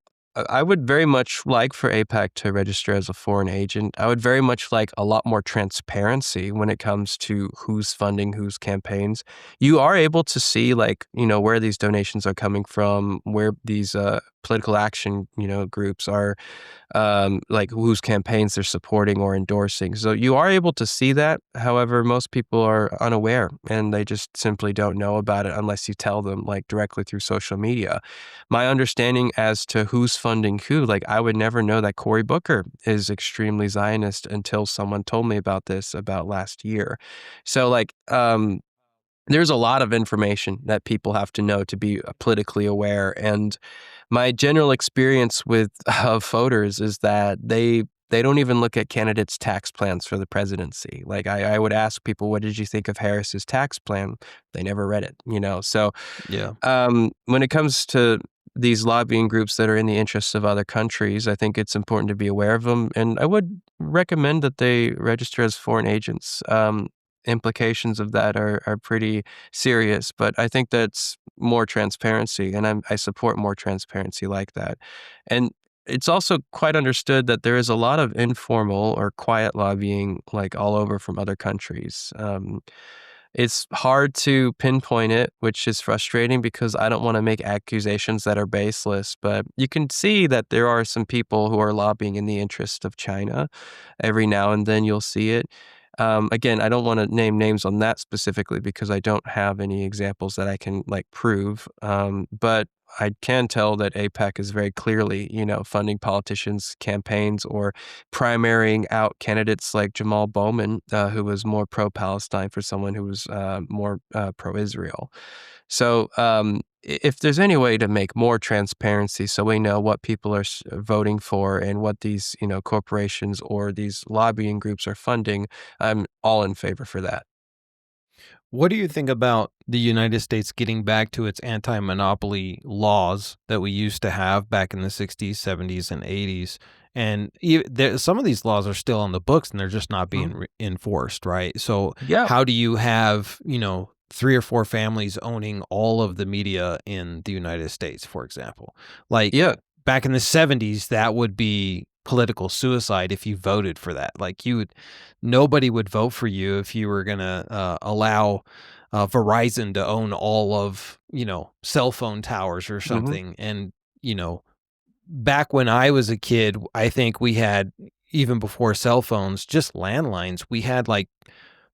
I would very much like for AIPAC to register as a foreign agent. I would very much like a lot more transparency when it comes to who's funding whose campaigns. You are able to see where these donations are coming from, where these political action, groups are like whose campaigns they're supporting or endorsing. So you are able to see that. However, most people are unaware and they just simply don't know about it unless you tell them like directly through social media. My understanding as to who's funding who, like I would never know that Cory Booker is extremely Zionist until someone told me about this about last year. So there's a lot of information that people have to know to be politically aware. And my general experience with voters is that they don't even look at candidates' tax plans for the presidency. Like I would ask people, what did you think of Harris's tax plan? They never read it. So Yeah. when it comes to these lobbying groups that are in the interests of other countries, I think it's important to be aware of them. And I would recommend that they register as foreign agents. Implications of that are pretty serious, but I think that's more transparency, and I support more transparency like that. And it's also quite understood that there is a lot of informal or quiet lobbying like all over from other countries. It's hard to pinpoint it, which is frustrating because I don't want to make accusations that are baseless, but you can see that there are some people who are lobbying in the interest of China. Every now and then you'll see it. Again, I don't want to name names on that specifically because I don't have any examples that I can like prove. But I can tell that AIPAC is very clearly, funding politicians' campaigns or primarying out candidates like Jamal Bowman, who was more pro-Palestine for someone who was more pro-Israel. So if there's any way to make more transparency so we know what people are voting for and what these, corporations or these lobbying groups are funding, I'm all in favor for that. What do you think about the United States getting back to its anti-monopoly laws that we used to have back in the 60s, 70s, and 80s? And some of these laws are still on the books and they're just not Mhm. being enforced, right? So, Yeah. how do you have, three or four families owning all of the media in the United States, for example? Like Yeah. back in the 70s, that would be political suicide if you voted for that. Like nobody would vote for you if you were going to allow Verizon to own all of, cell phone towers or Hmm. something. And, you know, back when I was a kid, I think we had, even before cell phones, just landlines, we had like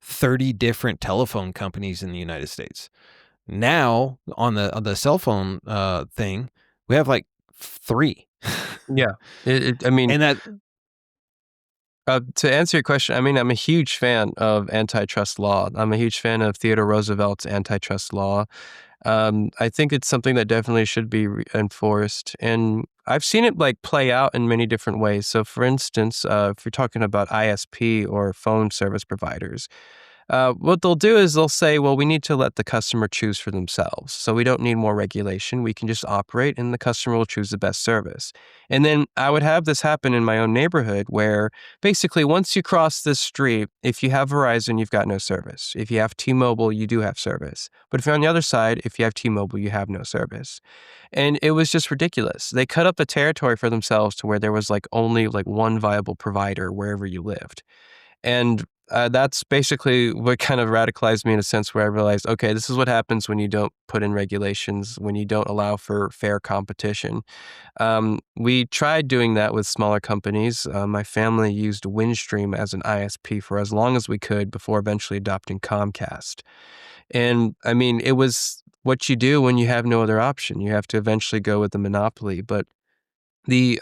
30 different telephone companies in the United States. Now on the cell phone thing, we have like three. Yeah. I mean, And that to answer your question, I mean, I'm a huge fan of antitrust law. I'm a huge fan of Theodore Roosevelt's antitrust law. I think it's something that definitely should be enforced. And I've seen it like play out in many different ways. So, for instance, if you're talking about ISP or phone service providers, What they'll do is they'll say, well, we need to let the customer choose for themselves. So we don't need more regulation. We can just operate and the customer will choose the best service. And then I would have this happen in my own neighborhood where basically once you cross this street, if you have Verizon, you've got no service. If you have T-Mobile, you do have service. But if you're on the other side, if you have T-Mobile, you have no service. And it was just ridiculous. They cut up the territory for themselves to where there was like only like one viable provider wherever you lived. And that's basically what kind of radicalized me in a sense where I realized, okay, this is what happens when you don't put in regulations, when you don't allow for fair competition. We tried doing that with smaller companies. My family used Windstream as an ISP for as long as we could before eventually adopting Comcast. And I mean, it was what you do when you have no other option. You have to eventually go with the monopoly. But the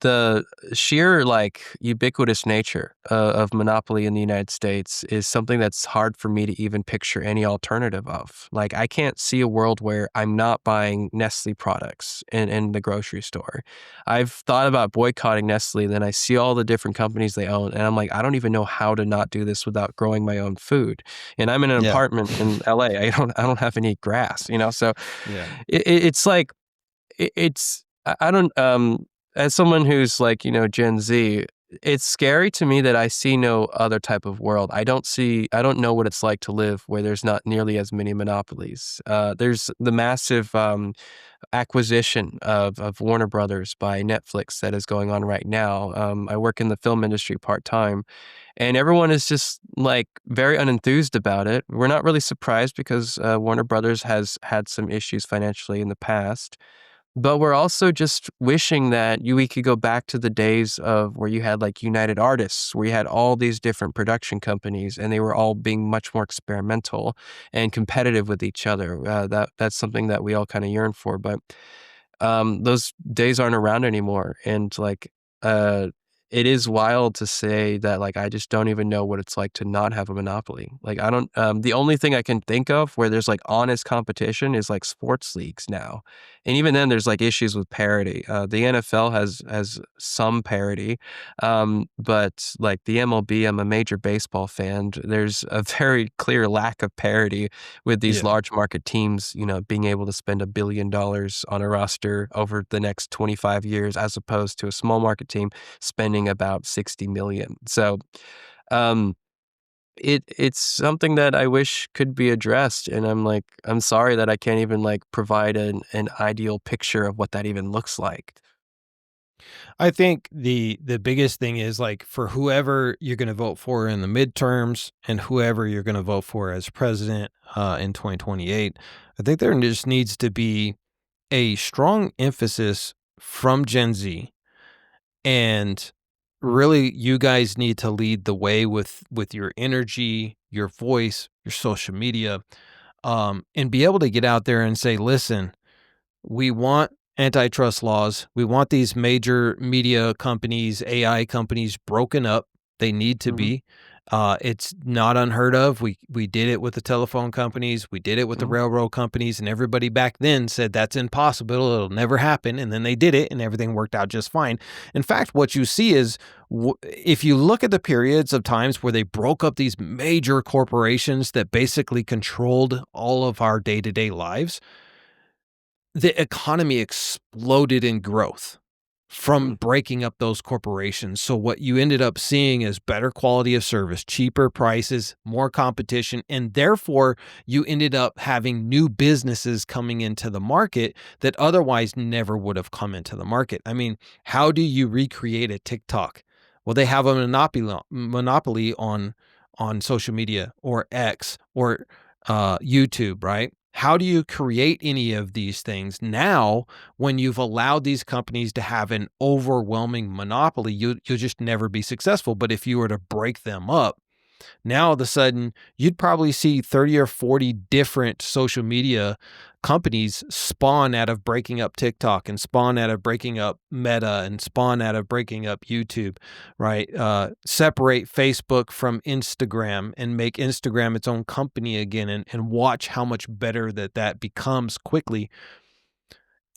the sheer like ubiquitous nature of monopoly in the United States is something that's hard for me to even picture any alternative of. Like, I can't see a world where I'm not buying Nestle products in the grocery store. I've thought about boycotting Nestle, then I see all the different companies they own, and I'm like, I don't even know how to not do this without growing my own food. And I'm in an Yeah. apartment in LA. I don't have any grass, So Yeah. it's like it's I don't as someone who's like, Gen Z, it's scary to me that I see no other type of world. I don't know what it's like to live where there's not nearly as many monopolies. There's the massive acquisition of Warner Brothers by Netflix that is going on right now. I work in the film industry part-time, and everyone is just like very unenthused about it. We're not really surprised because Warner Brothers has had some issues financially in the past. But we're also just wishing that we could go back to the days of where you had like United Artists, where you had all these different production companies, and they were all being much more experimental and competitive with each other. That's something that we all kind of yearn for. But those days aren't around anymore, and like uh, it is wild to say that like I just don't even know what it's like to not have a monopoly. Like I don't. The only thing I can think of where there's like honest competition is like sports leagues now, and even then there's like issues with parity. The NFL has some parity, but like the MLB, I'm a major baseball fan. There's a very clear lack of parity with these Yeah. large market teams, being able to spend $1 billion on a roster over the next 25 years, as opposed to a small market team spending about 60 million. So, um, it's something that I wish could be addressed. And I'm sorry that I can't even like provide an ideal picture of what that even looks like. I think the biggest thing is like for whoever you're going to vote for in the midterms and whoever you're going to vote for as president in 2028, I think there just needs to be a strong emphasis from Gen Z, and really you guys need to lead the way with your energy, your voice, your social media, and be able to get out there and say, listen, we want antitrust laws. We want these major media companies, AI companies broken up. They need to Mhm, be. It's not unheard of. We did it with the telephone companies. We did it with the mhm, railroad companies, and everybody back then said that's impossible. It'll never happen. And then they did it, and everything worked out just fine. In fact, what you see is if you look at the periods of times where they broke up these major corporations that basically controlled all of our day to day lives, the economy exploded in growth from mhm, breaking up those corporations. So what you ended up seeing is better quality of service, cheaper prices, more competition, and therefore you ended up having new businesses coming into the market that otherwise never would have come into the market. I mean, how do you recreate a TikTok? Well, they have a monopoly on social media or X or YouTube, right? How do you create any of these things now when you've allowed these companies to have an overwhelming monopoly? You'll just never be successful. But if you were to break them up, now all of a sudden you'd probably see 30 or 40 different social media companies spawn out of breaking up TikTok and spawn out of breaking up Meta and spawn out of breaking up YouTube, right? Separate Facebook from Instagram and make Instagram its own company again, and watch how much better that becomes quickly.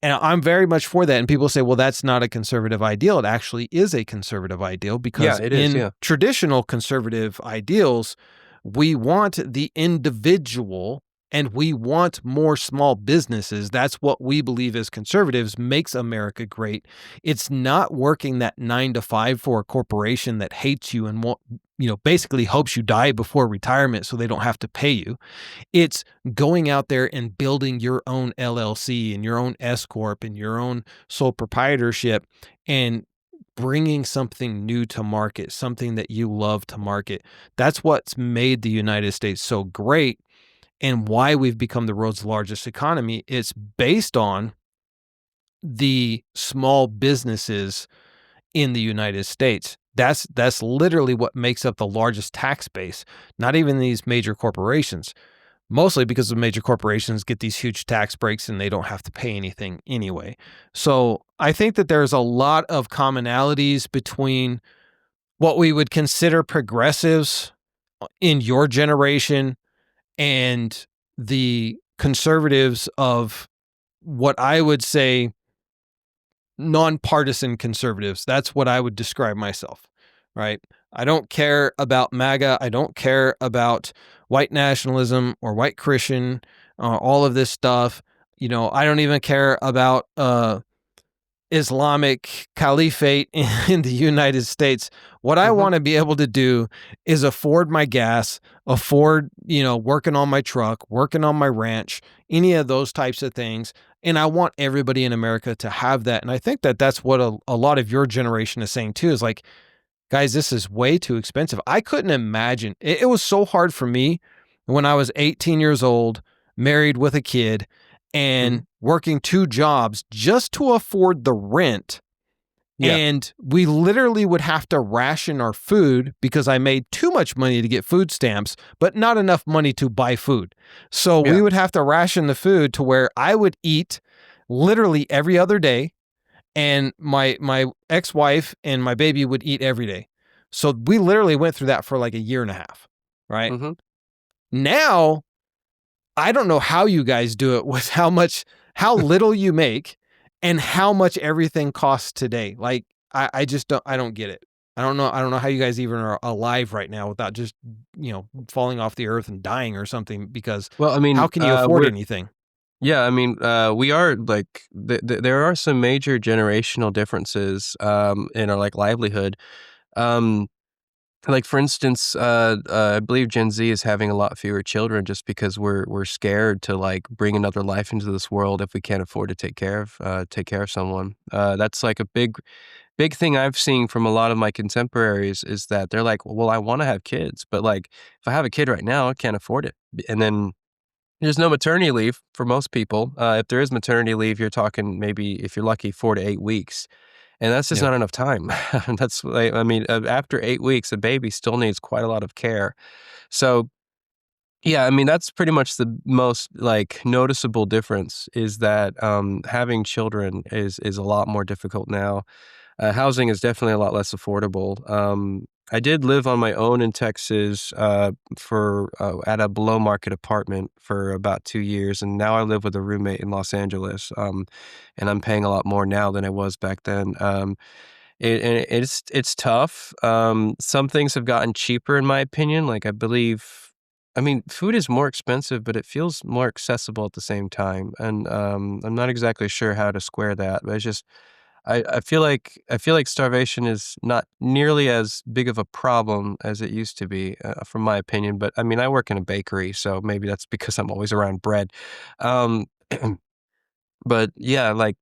And I'm very much for that. And people say, well, that's not a conservative ideal. It actually is a conservative ideal, Yeah, because it is. in Yeah. traditional conservative ideals, we want the individual and we want more small businesses. That's what we believe as conservatives makes America great. It's not working that 9 to 5 for a corporation that hates you and basically hopes you die before retirement so they don't have to pay you. It's going out there and building your own LLC and your own S corp and your own sole proprietorship and bringing something new to market, something that you love to market. That's what's made the United States so great and why we've become the world's largest economy. It's based on the small businesses in the United States. That's literally what makes up the largest tax base, not even these major corporations. Mostly because the major corporations get these huge tax breaks and they don't have to pay anything anyway. So I think that there's a lot of commonalities between what we would consider progressives in your generation and the conservatives of what I would say nonpartisan conservatives. That's what I would describe myself, right? I don't care about MAGA. I don't care about white nationalism or white Christian, all of this stuff. I don't even care about Islamic caliphate in the United States. What I Hmm. want to be able to do is afford my gas, afford, working on my truck, working on my ranch, any of those types of things. And I want everybody in America to have that. And I think that that's what a lot of your generation is saying too, is like, guys, this is way too expensive. I couldn't imagine. It was so hard for me when I was 18 years old, married with a kid, Hmm. and working 2 jobs just to afford the rent. Yeah. And we literally would have to ration our food because I made too much money to get food stamps, but not enough money to buy food. So we Yeah. would have to ration the food to where I would eat literally every other day, and my ex-wife and my baby would eat every day. So we literally went through that for like a year and a half, right? Hmm. Now, I don't know how you guys do it with how little you make and how much everything costs today. Like I just don't get it. I don't know how you guys even are alive right now without just, falling off the earth and dying or something, because Well, I how mean, can you afford we're anything? yeah. I mean, we are like there are some major generational differences in our like livelihood. Um, Like for instance, I believe Gen Z is having a lot fewer children just because we're scared to like bring another life into this world if we can't afford to take care of someone. That's like a big thing I've seen from a lot of my contemporaries is that they're like, well, I want to have kids, but like if I have a kid right now, I can't afford it. And then there's no maternity leave for most people. If there is maternity leave, you're talking maybe if you're lucky 4 to 8 weeks. And that's just Yeah. not enough time. That's like I mean, after 8 weeks, a baby still needs quite a lot of care. So, yeah, I mean, that's pretty much the most, like, noticeable difference is that, having children is a lot more difficult now. Housing is definitely a lot less affordable. I did live on my own in Texas, at a below market apartment for about 2 years, and now I live with a roommate in Los Angeles, and I'm paying a lot more now than I was back then. It's tough. Some things have gotten cheaper in my opinion, like, I mean, food is more expensive, but it feels more accessible at the same time, and, I'm not exactly sure how to square that, but it's just I feel like starvation is not nearly as big of a problem as it used to be, from my opinion, but, I mean, I work in a bakery, so maybe that's because I'm always around bread. Um, but, yeah, like,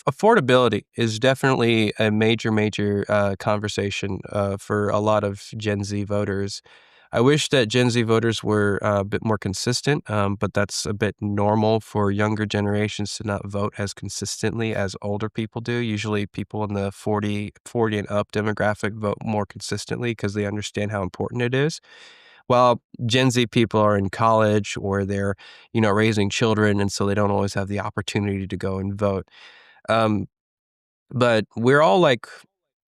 affordability is definitely a major, conversation, for a lot of Gen Z voters. I wish that Gen Z voters were a bit more consistent, but that's a bit normal for younger generations to not vote as consistently as older people do. Usually people in the 40 and up demographic vote more consistently because they understand how important it is. While Gen Z people are in college or they're, raising children, and so they don't always have the opportunity to go and vote. Um, but we're all like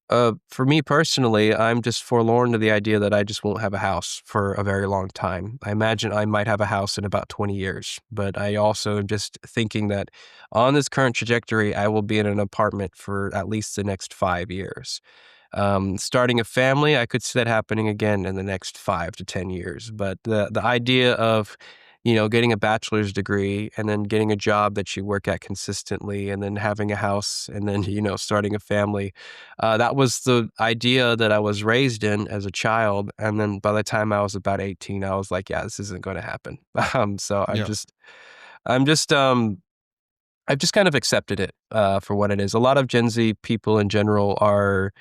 For me personally, I'm just forlorn to the idea that I just won't have a house for a very long time. I imagine I might have a house in about 20 years, but I also am just thinking that on this current trajectory, I will be in an apartment for at least the next 5 years. Starting a family, I could see that happening again in the next 5 to 10 years. But the idea of, getting a bachelor's degree and then getting a job that you work at consistently and then having a house and then, starting a family, that was the idea that I was raised in as a child. And then by the time I was about 18, I was like, yeah, this isn't going to happen. So Yeah. I'm just, I've just kind of accepted it for what it is. A lot of Gen Z people in general are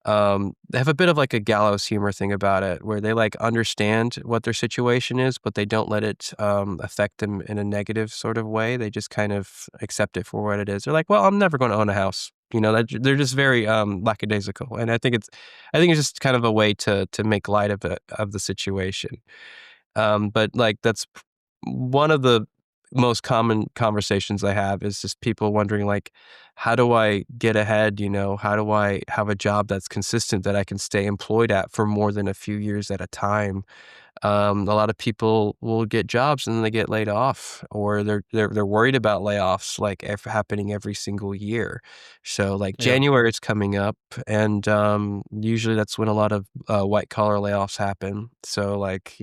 they have a bit of like a gallows humor thing about it, where they like understand what their situation is, but they don't let it affect them in a negative sort of way. They just kind of accept it for what it is. They're like, "Well, I'm never going to own a house." They're just very lackadaisical, and I think it's just kind of a way to make light of it of the situation. But like one of the most common conversations I have is just people wondering like, how do I get ahead? How do I have a job that's consistent that I can stay employed at for more than a few years at a time? A lot of people will get jobs and then they get laid off, or they're worried about layoffs like happening every single year. So like Yeah. January is coming up, and usually that's when a lot of white collar layoffs happen. So like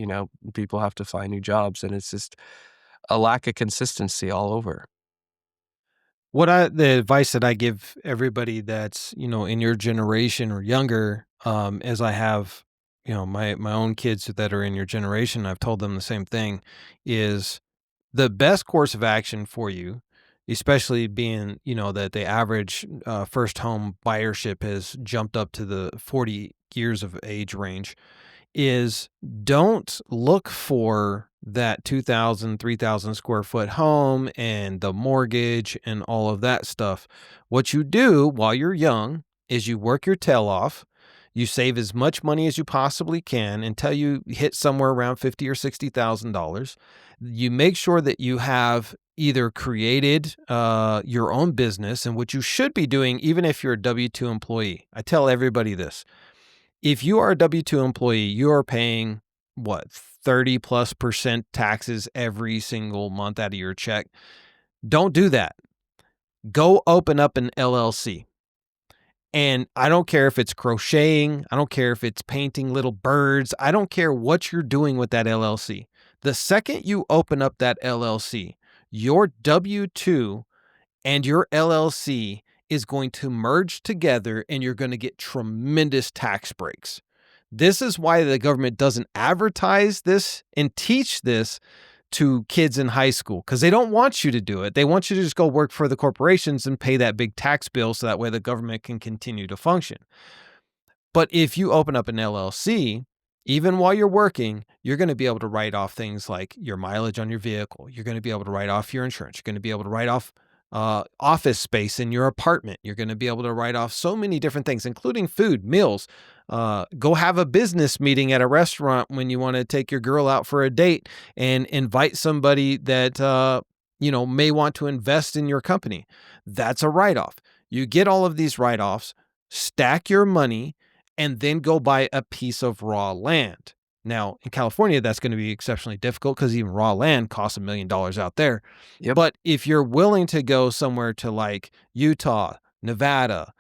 people have to find new jobs, and it's just a lack of consistency all over. The advice that I give everybody that's, in your generation or younger, as I have, my own kids that are in your generation, I've told them the same thing, is the best course of action for you, especially being, that the average first home buyership has jumped up to the 40 years of age range, is don't look for that 2,000, 3,000 square foot home and the mortgage and all of that stuff. What you do while you're young is you work your tail off. You save as much money as you possibly can until you hit somewhere around 50 or $60,000. You make sure that you have either created your own business, and what you should be doing, even if you're a W 2 employee. I tell everybody this: if you are a W 2 employee, you are paying what, 30 plus percent taxes every single month out of your check. Don't do that. Go open up an LLC. And I don't care if it's crocheting, I don't care if it's painting little birds, I don't care what you're doing with that LLC. The second you open up that LLC, your W 2 and your LLC is going to merge together and you're going to get tremendous tax breaks. This is why the government doesn't advertise this and teach this to kids in high school, because they don't want you to do it. They want you to just go work for the corporations and pay that big tax bill so that way the government can continue to function. But if you open up an LLC, even while you're working, you're going to be able to write off things like your mileage on your vehicle. You're going to be able to write off your insurance. You're going to be able to write off office space in your apartment. You're going to be able to write off so many different things, including food, meals. Go have a business meeting at a restaurant when you want to take your girl out for a date and invite somebody that may want to invest in your company. That's a write off. You get all of these write offs, stack your money, and then go buy a piece of raw land. Now, in California, that's going to be exceptionally difficult because even raw land costs $1 million out there. Yep. But if you're willing to go somewhere to like Utah, Nevada,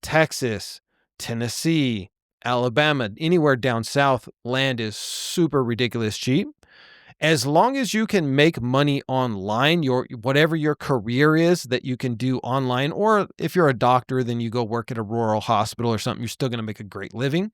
Texas, Tennessee, Alabama, anywhere down south, land is super ridiculous cheap. As long as you can make money online, whatever your career is that you can do online, or if you're a doctor, then you go work at a rural hospital or something, you're still going to make a great living.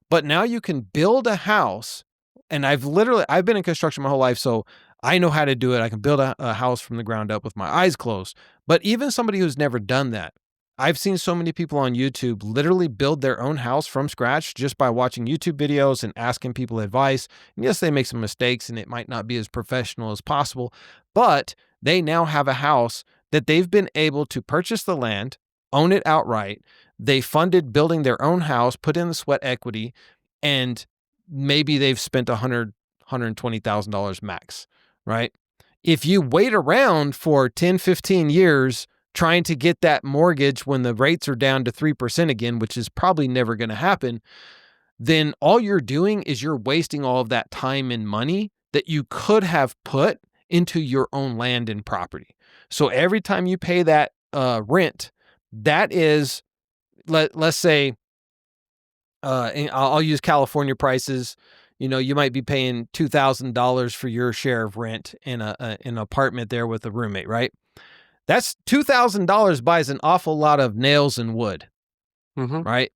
But now you can build a house. And I've been in construction my whole life, so I know how to do it. I can build a house from the ground up with my eyes closed. But even somebody who's never done that, I've seen so many people on YouTube literally build their own house from scratch just by watching YouTube videos and asking people advice. And yes, they make some mistakes and it might not be as professional as possible, but they now have a house that they've been able to purchase the land, own it outright. They funded building their own house, put in the sweat equity, and maybe they've spent $120,000 max, right? If you wait around for 10, 15 years, trying to get that mortgage when the rates are down to 3% again, which is probably never going to happen, then all you're doing is you're wasting all of that time and money that you could have put into your own land and property. So every time you pay that rent, that is, let's say, and I'll use California prices. You might be paying $2,000 for your share of rent in an apartment there with a roommate, right? That's $2,000 buys an awful lot of nails and wood, right?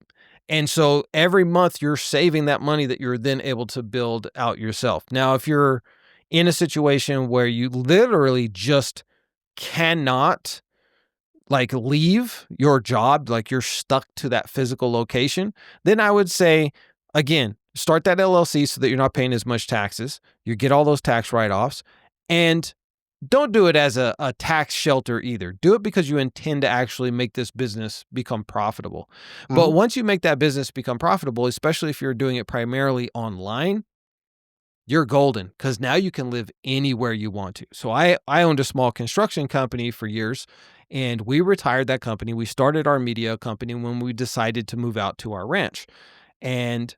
And so every month you're saving that money that you're then able to build out yourself. Now, if you're in a situation where you literally just cannot leave your job, like you're stuck to that physical location, then I would say, again, start that LLC so that you're not paying as much taxes. You get all those tax write-offs, and don't do it as a tax shelter either. Do it because you intend to actually make this business become profitable. But once you make that business become profitable, especially if you're doing it primarily online, you're golden, because now you can live anywhere you want to. So I owned a small construction company for years, and we retired that company. We started our media company when we decided to move out to our ranch. And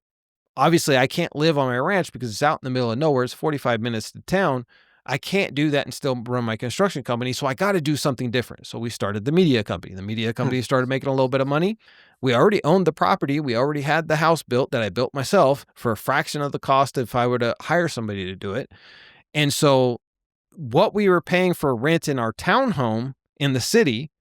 obviously I can't live on my ranch because it's out in the middle of nowhere. It's 45 minutes to town. I can't do that and still run my construction company. So I got to do something different. So we started the media company. The media company started making a little bit of money. We already owned the property. We already had the house built that I built myself for a fraction of the cost if I were to hire somebody to do it. And so what we were paying for rent in our townhome in the city,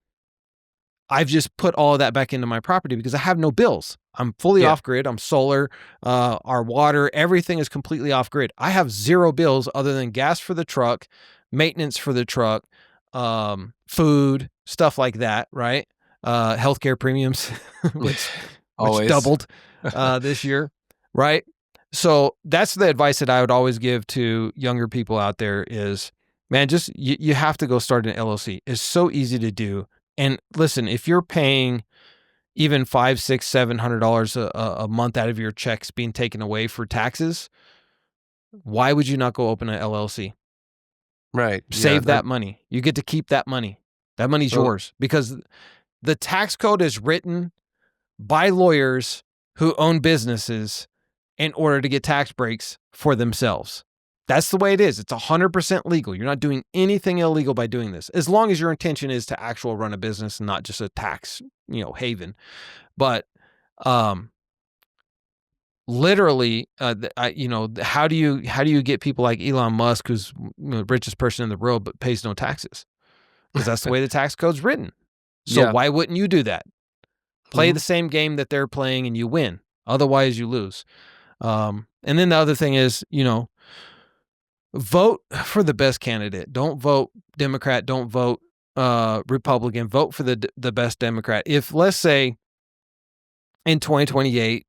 I've just put all of that back into my property because I have no bills. I'm fully off grid. I'm solar, our water, everything is completely off grid. I have zero bills other than gas for the truck, maintenance for the truck, food, stuff like that, right? Healthcare premiums, which doubled this year, right? So that's the advice that I would always give to younger people out there is, man, just you have to go start an LLC. It's so easy to do. And listen, if you're paying even $500, $600, $700 a month out of your checks being taken away for taxes, why would you not go open an LLC? Right. Save that money. You get to keep that money. That money's yours, because the tax code is written by lawyers who own businesses in order to get tax breaks for themselves. That's the way it is. It's 100% legal. You're not doing anything illegal by doing this, as long as your intention is to actually run a business and not just a tax, haven. But literally, how do you get people like Elon Musk, who's the richest person in the world but pays no taxes? Because that's the way the tax code's written. So why wouldn't you do that? Play the same game that they're playing and you win. Otherwise, you lose. And then the other thing is, vote for the best candidate. Don't vote Democrat. Don't vote Republican. Vote for the best Democrat. If, let's say, in 2028,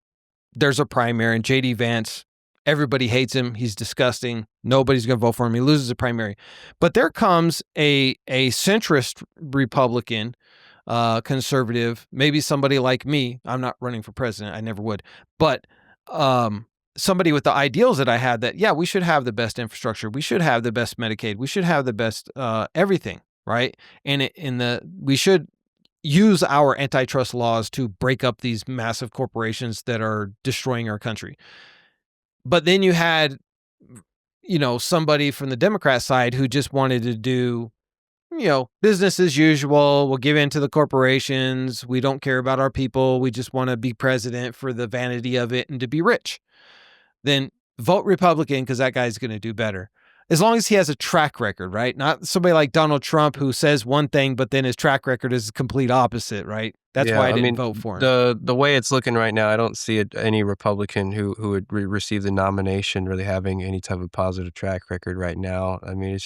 there's a primary and J.D. Vance, everybody hates him. He's disgusting. Nobody's going to vote for him. He loses a primary. But there comes a centrist Republican, conservative, maybe somebody like me. I'm not running for president. I never would. But somebody with the ideals that I had, that, we should have the best infrastructure. We should have the best Medicaid. We should have the best everything, right? And we should use our antitrust laws to break up these massive corporations that are destroying our country. But then you had, somebody from the Democrat side who just wanted to do, business as usual. We'll give in to the corporations. We don't care about our people. We just want to be president for the vanity of it and to be rich. Then vote Republican, because that guy's going to do better. As long as he has a track record, right? Not somebody like Donald Trump who says one thing, but then his track record is the complete opposite, right? That's why I didn't vote for him. The way it's looking right now, I don't see any Republican who would receive the nomination really having any type of positive track record right now. I mean,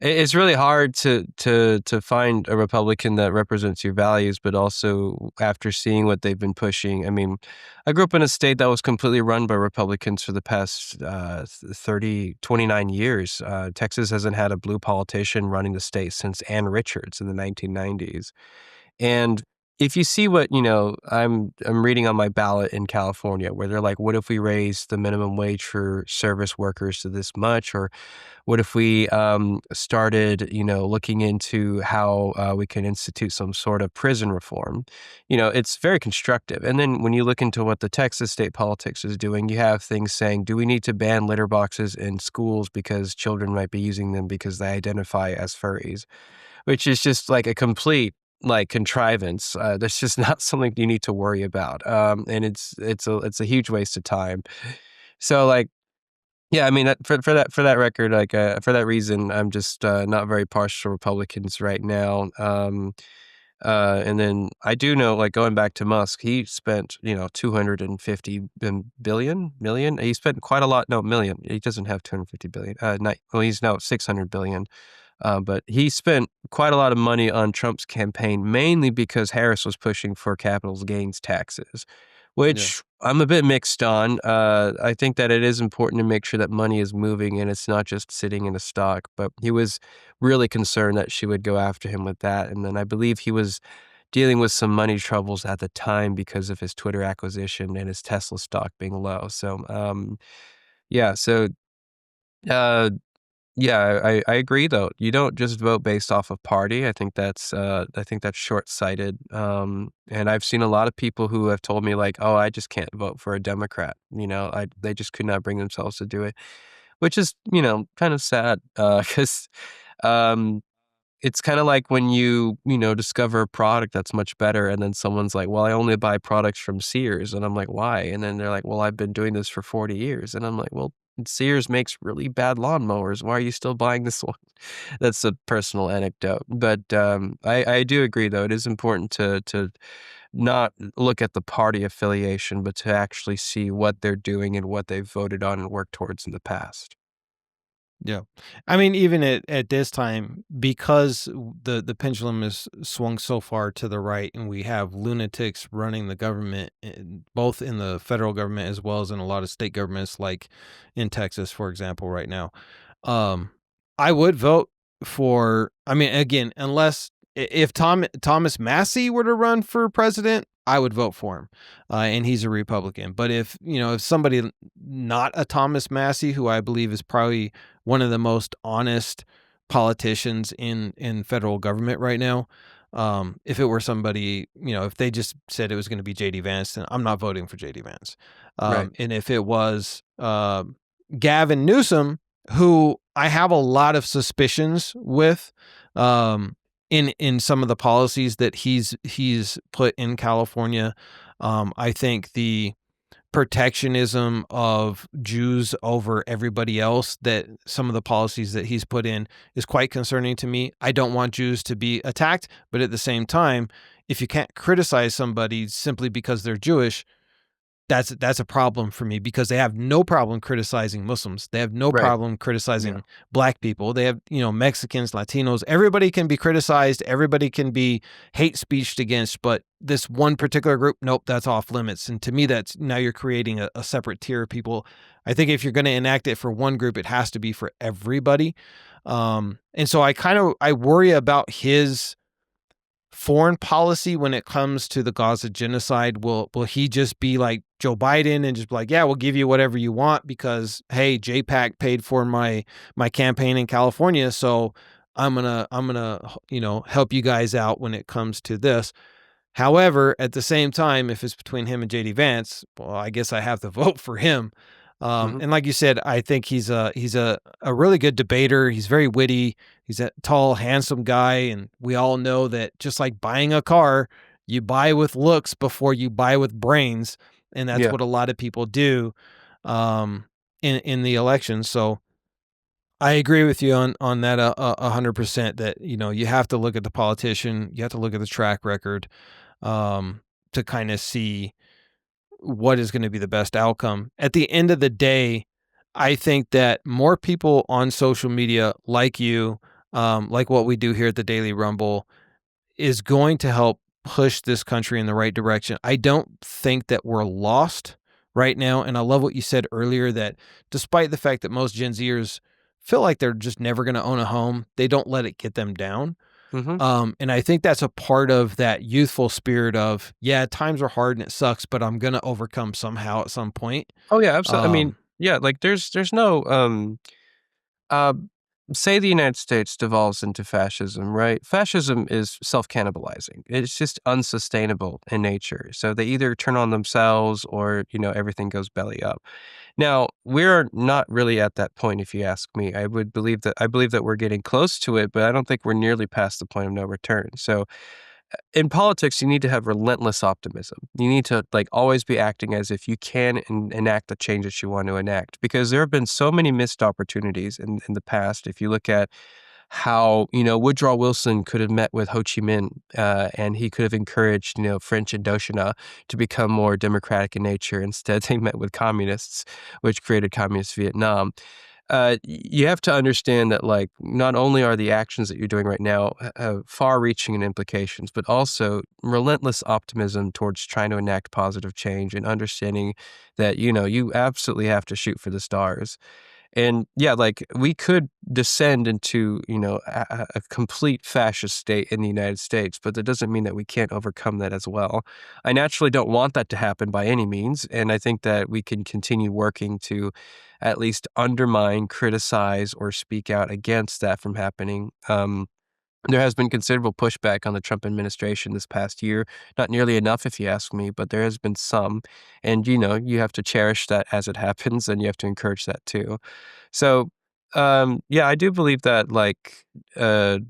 it's really hard to find a Republican that represents your values, but also after seeing what they've been pushing. I mean, I grew up in a state that was completely run by Republicans for the past 29 years. Texas hasn't had a blue politician running the state since Ann Richards in the 1990s. And if you see what, I'm reading on my ballot in California where they're like, what if we raise the minimum wage for service workers to this much? Or what if we started, looking into how we can institute some sort of prison reform? It's very constructive. And then when you look into what the Texas state politics is doing, you have things saying, do we need to ban litter boxes in schools because children might be using them because they identify as furries? Which is just like a complete like contrivance. That's just not something you need to worry about. And it's a huge waste of time. So like, yeah, I mean, for that record, like for that reason, I'm just not very partial to Republicans right now. And then I do know, like going back to Musk, he spent 250 billion million. He spent quite a lot. No, million. He doesn't have 250 billion. Not, well, he's now 600 billion. But he spent quite a lot of money on Trump's campaign, mainly because Harris was pushing for capital gains taxes, Yeah. which I'm a bit mixed on. I think that it is important to make sure that money is moving and it's not just sitting in a stock. But he was really concerned that she would go after him with that. And then I believe he was dealing with some money troubles at the time because of his Twitter acquisition and his Tesla stock being low. So, yeah. So, uh, yeah, I agree though. You don't just vote based off of party. I think that's short-sighted. And I've seen a lot of people who have told me like, "Oh, I just can't vote for a Democrat." They just could not bring themselves to do it, which is, kind of sad, 'cause um it's kind of like when discover a product that's much better and then someone's like, "Well, I only buy products from Sears." And I'm like, "Why?" And then they're like, "Well, I've been doing this for 40 years." And I'm like, "Well, Sears makes really bad lawnmowers. Why are you still buying this one?" That's a personal anecdote. But I do agree though. It is important to not look at the party affiliation, but to actually see what they're doing and what they've voted on and worked towards in the past. Yeah. I mean, even at this time, because the pendulum is swung so far to the right, and we have lunatics running the government, both in the federal government as well as in a lot of state governments, like in Texas, for example, right now. Um, I would vote for. I mean, again, unless if Thomas Massey were to run for president, I would vote for him, and he's a Republican. But if somebody not a Thomas Massey, who I believe is probably one of the most honest politicians in federal government right now. If it were somebody, if they just said it was going to be JD Vance, then I'm not voting for JD Vance. Right. And if it was Gavin Newsom, who I have a lot of suspicions with, in some of the policies that he's put in California, I think the protectionism of Jews over everybody else, that some of the policies that he's put in, is quite concerning to me. I don't want Jews to be attacked, but at the same time, if you can't criticize somebody simply because they're Jewish, that's a problem for me, because they have no problem criticizing Muslims. They have no Right. problem Yeah. criticizing black people. They have, Mexicans, Latinos, everybody can be criticized. Everybody can be hate speeched against, but this one particular group, nope, that's off limits. And to me, that's now you're creating a separate tier of people. I think if you're going to enact it for one group, it has to be for everybody. And so I worry about his foreign policy when it comes to the Gaza genocide. Will he just be like Joe Biden and just be like, yeah, we'll give you whatever you want because hey, JPAC paid for my campaign in California, so I'm gonna help you guys out when it comes to this. However, at the same time, if it's between him and JD Vance, well, I guess I have to vote for him. Mhm. And like you said, I think he's a really good debater. He's very witty. He's a tall, handsome guy, and we all know that just like buying a car, you buy with looks before you buy with brains, and that's Yeah. what a lot of people do in the election. So I agree with you on that 100%. That you have to look at the politician, you have to look at the track record, to kind of see what is going to be the best outcome. At the end of the day, I think that more people on social media like you, like what we do here at the Daily Rumble, is going to help push this country in the right direction. I don't think that we're lost right now. And I love what you said earlier, that despite the fact that most Gen Zers feel like they're just never going to own a home, they don't let it get them down. Hmm. And I think that's a part of that youthful spirit of, yeah, times are hard and it sucks, but I'm gonna overcome somehow at some point. Oh yeah, absolutely. I mean, Um, yeah, like there's no uh say the United States devolves into fascism, right? Fascism is self-cannibalizing. It's just unsustainable in nature. So they either turn on themselves or, everything goes belly up. Now, we're not really at that point if you ask me. I believe that we're getting close to it, but I don't think we're nearly past the point of no return. So in politics, you need to have relentless optimism. You need to like always be acting as if you can enact the change that you want to enact, because there have been so many missed opportunities in the past. If you look at how Woodrow Wilson could have met with Ho Chi Minh, and he could have encouraged French Indochina to become more democratic in nature. Instead, they met with communists, which created communist Vietnam. You have to understand that, like, not only are the actions that you're doing right now have far-reaching implications, but also relentless optimism towards trying to enact positive change and understanding that, you absolutely have to shoot for the stars. And yeah, like we could descend into, a complete fascist state in the United States, but that doesn't mean that we can't overcome that as well. I naturally don't want that to happen by any means. And I think that we can continue working to at least undermine, criticize, or speak out against that from happening. There has been considerable pushback on the Trump administration this past year. Not nearly enough, if you ask me, but there has been some. And, you have to cherish that as it happens, and you have to encourage that too. So, yeah, I do believe that like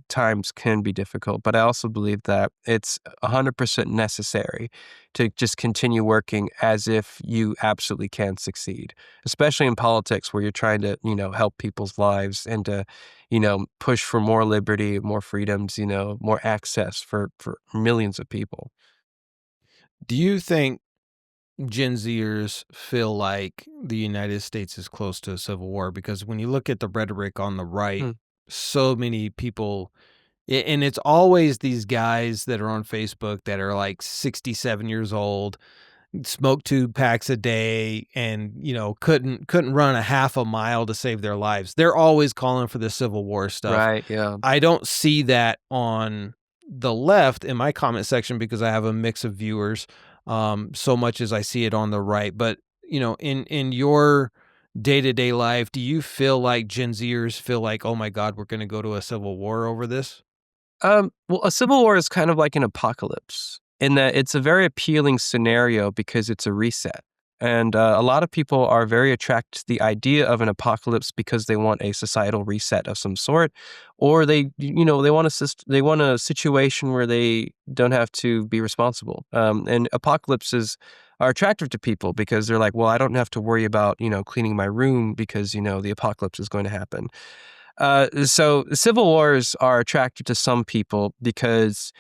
times can be difficult, but I also believe that it's 100% necessary to just continue working as if you absolutely can succeed, especially in politics where you're trying to, help people's lives and to, push for more liberty, more freedoms, more access for millions of people. do you think Gen Zers feel like the United States is close to a civil war? Because when you look at the rhetoric on the right, Hmm. so many people, and it's always these guys that are on Facebook that are like 67 years old, smoke 2 packs a day, and couldn't run a half a mile to save their lives. They're always calling for the Civil War stuff. Right. Yeah. I don't see that on the left in my comment section because I have a mix of viewers, so much as I see it on the right. But in your day to day life, do you feel like Gen Zers feel like, oh my God, we're going to go to a civil war over this? Well, a civil war is kind of like an apocalypse in that it's a very appealing scenario because it's a reset. And a lot of people are very attracted to the idea of an apocalypse because they want a societal reset of some sort, or they want they want a situation where they don't have to be responsible. And apocalypses are attractive to people because they're like, well, I don't have to worry about cleaning my room because the apocalypse is going to happen. So civil wars are attractive to some people because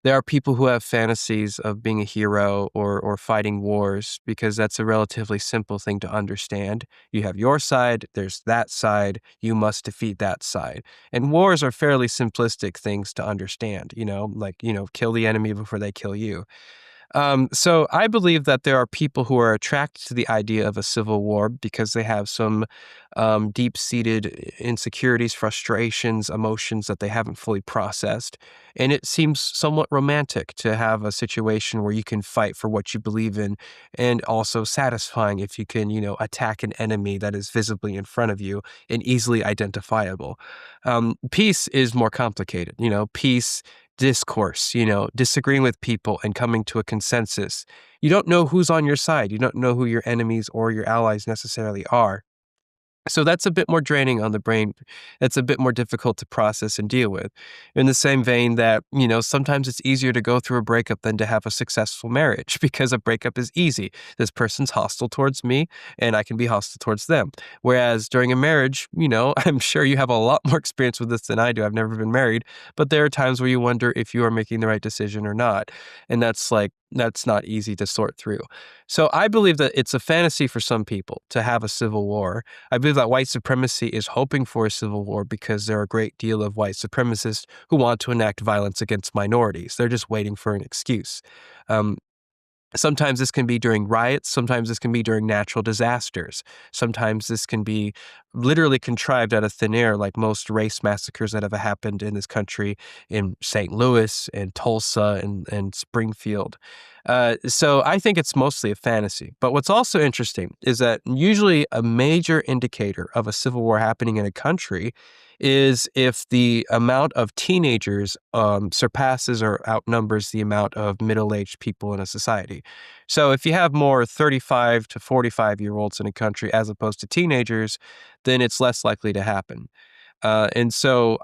there are people who have fantasies of being a hero or fighting wars because that's a relatively simple thing to understand. You have your side, there's that side, you must defeat that side. And wars are fairly simplistic things to understand, like, kill the enemy before they kill you. So I believe that there are people who are attracted to the idea of a civil war because they have some deep-seated insecurities, frustrations, emotions that they haven't fully processed. And it seems somewhat romantic to have a situation where you can fight for what you believe in, and also satisfying if you can, attack an enemy that is visibly in front of you and easily identifiable. Peace is more complicated. Peace discourse, disagreeing with people and coming to a consensus. You don't know who's on your side. You don't know who your enemies or your allies necessarily are. So that's a bit more draining on the brain. That's a bit more difficult to process and deal with. In the same vein that, sometimes it's easier to go through a breakup than to have a successful marriage because a breakup is easy. This person's hostile towards me and I can be hostile towards them. Whereas during a marriage, I'm sure you have a lot more experience with this than I do. I've never been married, but there are times where you wonder if you are making the right decision or not. And that's not easy to sort through. So I believe that it's a fantasy for some people to have a civil war. I believe that white supremacy is hoping for a civil war because there are a great deal of white supremacists who want to enact violence against minorities. They're just waiting for an excuse. Um, Sometimes this can be during riots. Sometimes this can be during natural disasters. Sometimes this can be literally contrived out of thin air, like most race massacres that have happened in this country in St. Louis and Tulsa and Springfield. So I think it's mostly a fantasy. But what's also interesting is that usually a major indicator of a civil war happening in a country is if the amount of teenagers surpasses or outnumbers the amount of middle-aged people in a society. So if you have more 35 to 45-year-olds in a country as opposed to teenagers, then it's less likely to happen. And so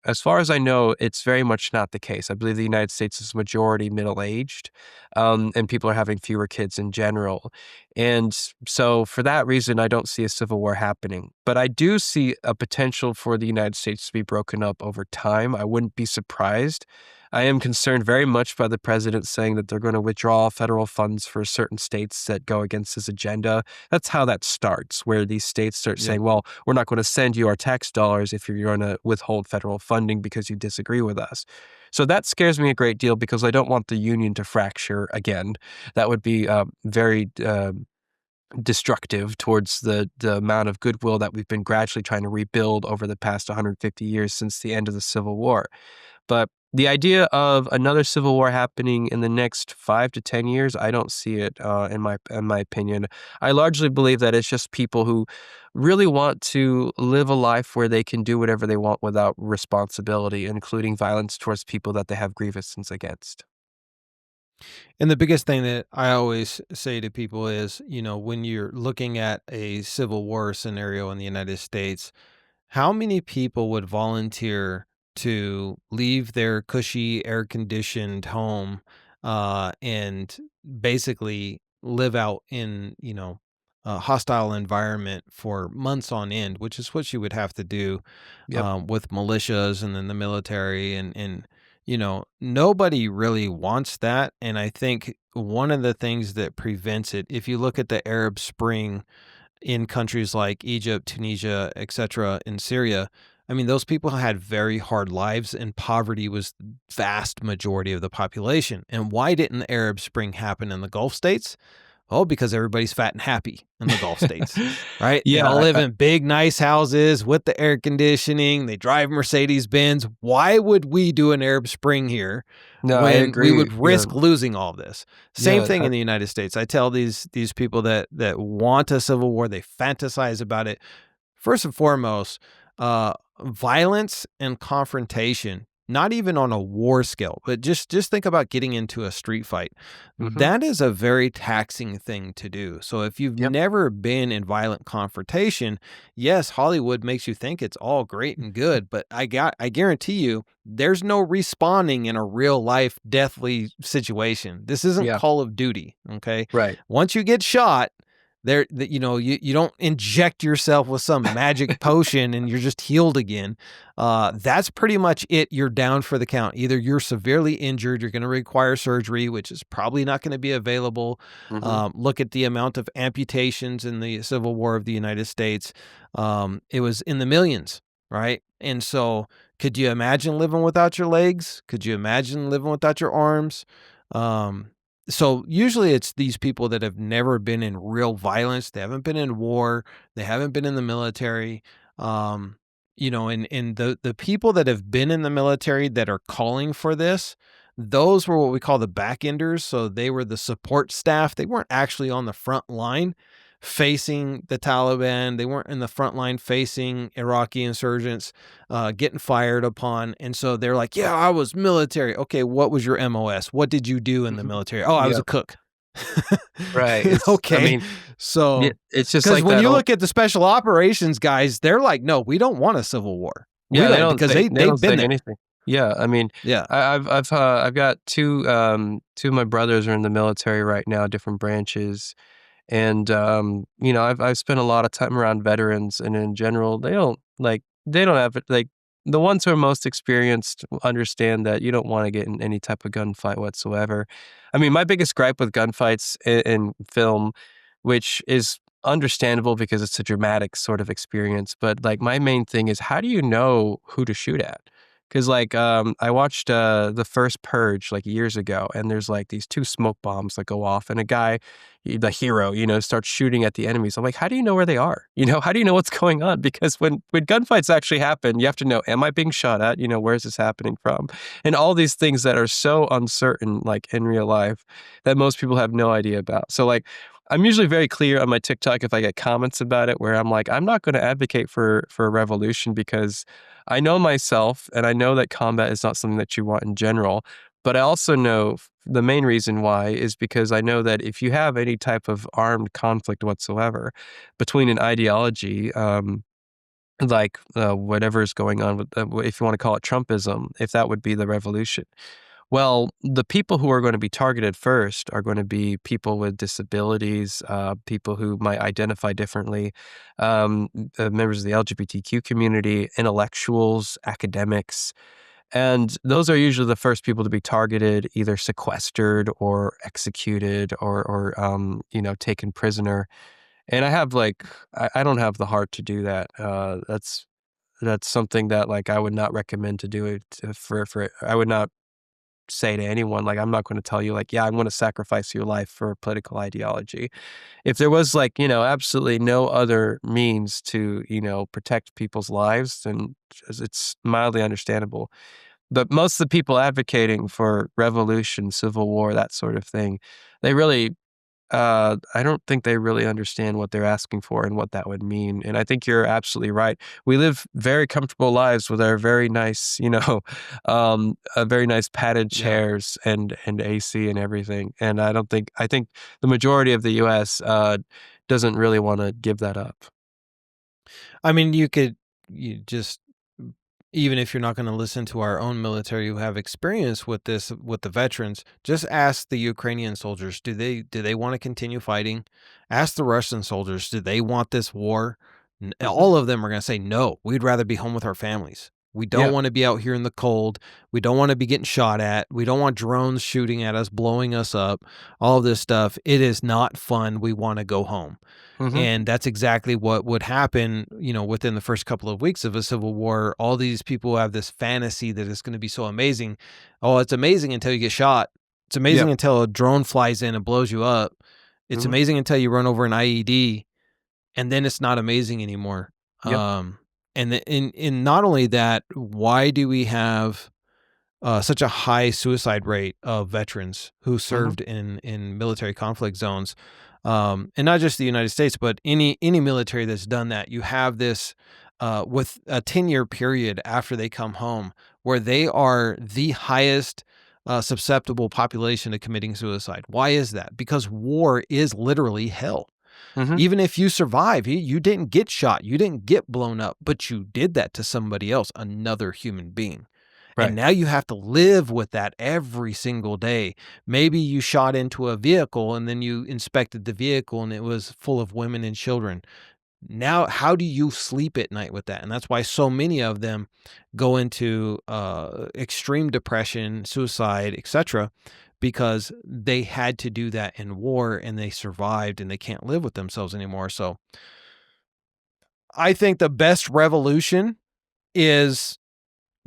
as far as I know, it's very much not the case. I believe the United States is majority middle-aged, and people are having fewer kids in general. And so for that reason, I don't see a civil war happening. But I do see a potential for the United States to be broken up over time. I wouldn't be surprised. I am concerned very much by the president saying that they're going to withdraw federal funds for certain states that go against his agenda. That's how that starts, where these states start saying, well, we're not going to send you our tax dollars if you're going to withhold federal funding because you disagree with us. So that scares me a great deal because I don't want the union to fracture again. That would be very destructive towards the amount of goodwill that we've been gradually trying to rebuild over the past 150 years since the end of the Civil War. But the idea of another civil war happening in the next 5 to 10 years, I don't see it in my opinion. I largely believe that it's just people who really want to live a life where they can do whatever they want without responsibility, including violence towards people that they have grievances against. And the biggest thing that I always say to people is, when you're looking at a civil war scenario in the United States, how many people would volunteer to leave their cushy, air conditioned home and basically live out in, a hostile environment for months on end, which is what you would have to do Yep. with militias and then the military and nobody really wants that. And I think one of the things that prevents it, if you look at the Arab Spring in countries like Egypt, Tunisia, etc., in Syria, I mean, those people had very hard lives and poverty was the vast majority of the population. And why didn't the Arab Spring happen in the Gulf states? Oh, because everybody's fat and happy in the Gulf states, right? They Yeah, all live in big, nice houses with the air conditioning. They drive Mercedes Benz. Why would we do an Arab Spring here no, I when we agree. would Yeah, risk losing all this? Same yeah, thing in the United States. I tell these people that want a civil war, they fantasize about it. First and foremost, uh, violence and confrontation, not even on a war scale, but just think about getting into a street fight. hmm That is a very taxing thing to do. So if you've yep. never been in violent confrontation, yes, Hollywood makes you think it's all great and good, but I guarantee you there's no respawning in a real life deathly situation. This isn't Yeah, Call of Duty, okay? right. Once you get shot, there that you don't inject yourself with some magic potion and you're just healed again. That's pretty much it. You're down for the count. Either you're severely injured, you're going to require surgery, which is probably not going to be available. hmm Look at the amount of amputations in the Civil War of the United States. It was in the millions, right? And so could you imagine living without your legs? Could you imagine living without your arms? Um, so usually it's these people that have never been in real violence. They haven't been in war. They haven't been in the military. Um, and the people that have been in the military that are calling for this, those were what we call the back enders. So they were the support staff. They weren't actually on the front line facing the Taliban. They weren't in the front line facing Iraqi insurgents, getting fired upon. And so they're like, yeah, I was military. Okay, what was your MOS? What did you do in the hmm military? Oh, I was Yeah, a cook. right. I Okay. mean, So, it's just because like when that you old. look at the special operations guys, they're like, no, we don't want a civil war. We Yeah, don't, because they they've don't been say there. anything. Yeah, I mean, Yeah. I've got two of my brothers are in the military right now, different branches, and I've spent a lot of time around veterans, and in general, they don't have it like the ones who are most experienced understand that you don't want to get in any type of gunfight whatsoever. I mean, my biggest gripe with gunfights in film, which is understandable because it's a dramatic sort of experience, but like my main thing is how do you know who to shoot at? Because like I watched the first Purge like years ago, and there's like these two smoke bombs that go off, and a guy, the hero, starts shooting at the enemies. I'm like, how do you know where they are? How do you know what's going on? Because when gunfights actually happen, you have to know, am I being shot at? Where is this happening from? And all these things that are so uncertain, like in real life, that most people have no idea about. So like, I'm usually very clear on my TikTok if I get comments about it, where I'm like, I'm not going to advocate for a revolution because I know myself, and I know that combat is not something that you want in general. But I also know the main reason why is because I know that if you have any type of armed conflict whatsoever between an ideology, like whatever is going on with, if you want to call it Trumpism, if that would be the revolution. Well, the people who are going to be targeted first are going to be people with disabilities, people who might identify differently, members of the LGBTQ community, intellectuals, academics. And those are usually the first people to be targeted, either sequestered or executed or taken prisoner. And I have like, I don't have the heart to do that. That's something that like I would not recommend to do it for I would not say to anyone, like, I'm not going to tell you, like, yeah, I'm going to sacrifice your life for a political ideology. If there was, like, absolutely no other means to, protect people's lives, then it's mildly understandable. But most of the people advocating for revolution, civil war, that sort of thing, they really I don't think they really understand what they're asking for and what that would mean. And I think you're absolutely right. We live very comfortable lives with our very nice, very nice padded Yeah. chairs and AC and everything. And I think the majority of the U.S. Doesn't really want to give that up. I mean, you just, even if you're not going to listen to our own military who have experience with this, with the veterans, just ask the Ukrainian soldiers, do they want to continue fighting? Ask the Russian soldiers, do they want this war? Hmm. All of them are going to say, no, we'd rather be home with our families. We don't Yeah. want to be out here in the cold. We don't want to be getting shot at. We don't want drones shooting at us, blowing us up, all of this stuff. It is not fun. We want to go home. Hmm. And that's exactly what would happen, within the first couple of weeks of a civil war. All these people have this fantasy that it's going to be so amazing. Oh, it's amazing until you get shot. It's amazing Yep. until a drone flies in and blows you up. It's Hmm. amazing until you run over an IED, and then it's not amazing anymore. Yep. In not only that, why do we have such a high suicide rate of veterans who Hmm. served in military conflict zones, and not just the United States, but any military that's done that? You have this with a 10-year period after they come home, where they are the highest susceptible population to committing suicide. Why is that? Because war is literally hell. Hmm. Even if you survive, you didn't get shot, you didn't get blown up, but you did that to somebody else, another human being. And Right. now you have to live with that every single day. Maybe you shot into a vehicle and then you inspected the vehicle and it was full of women and children. Now, how do you sleep at night with that? And that's why so many of them go into extreme depression, suicide, etc., because they had to do that in war and they survived and they can't live with themselves anymore. So I think the best revolution is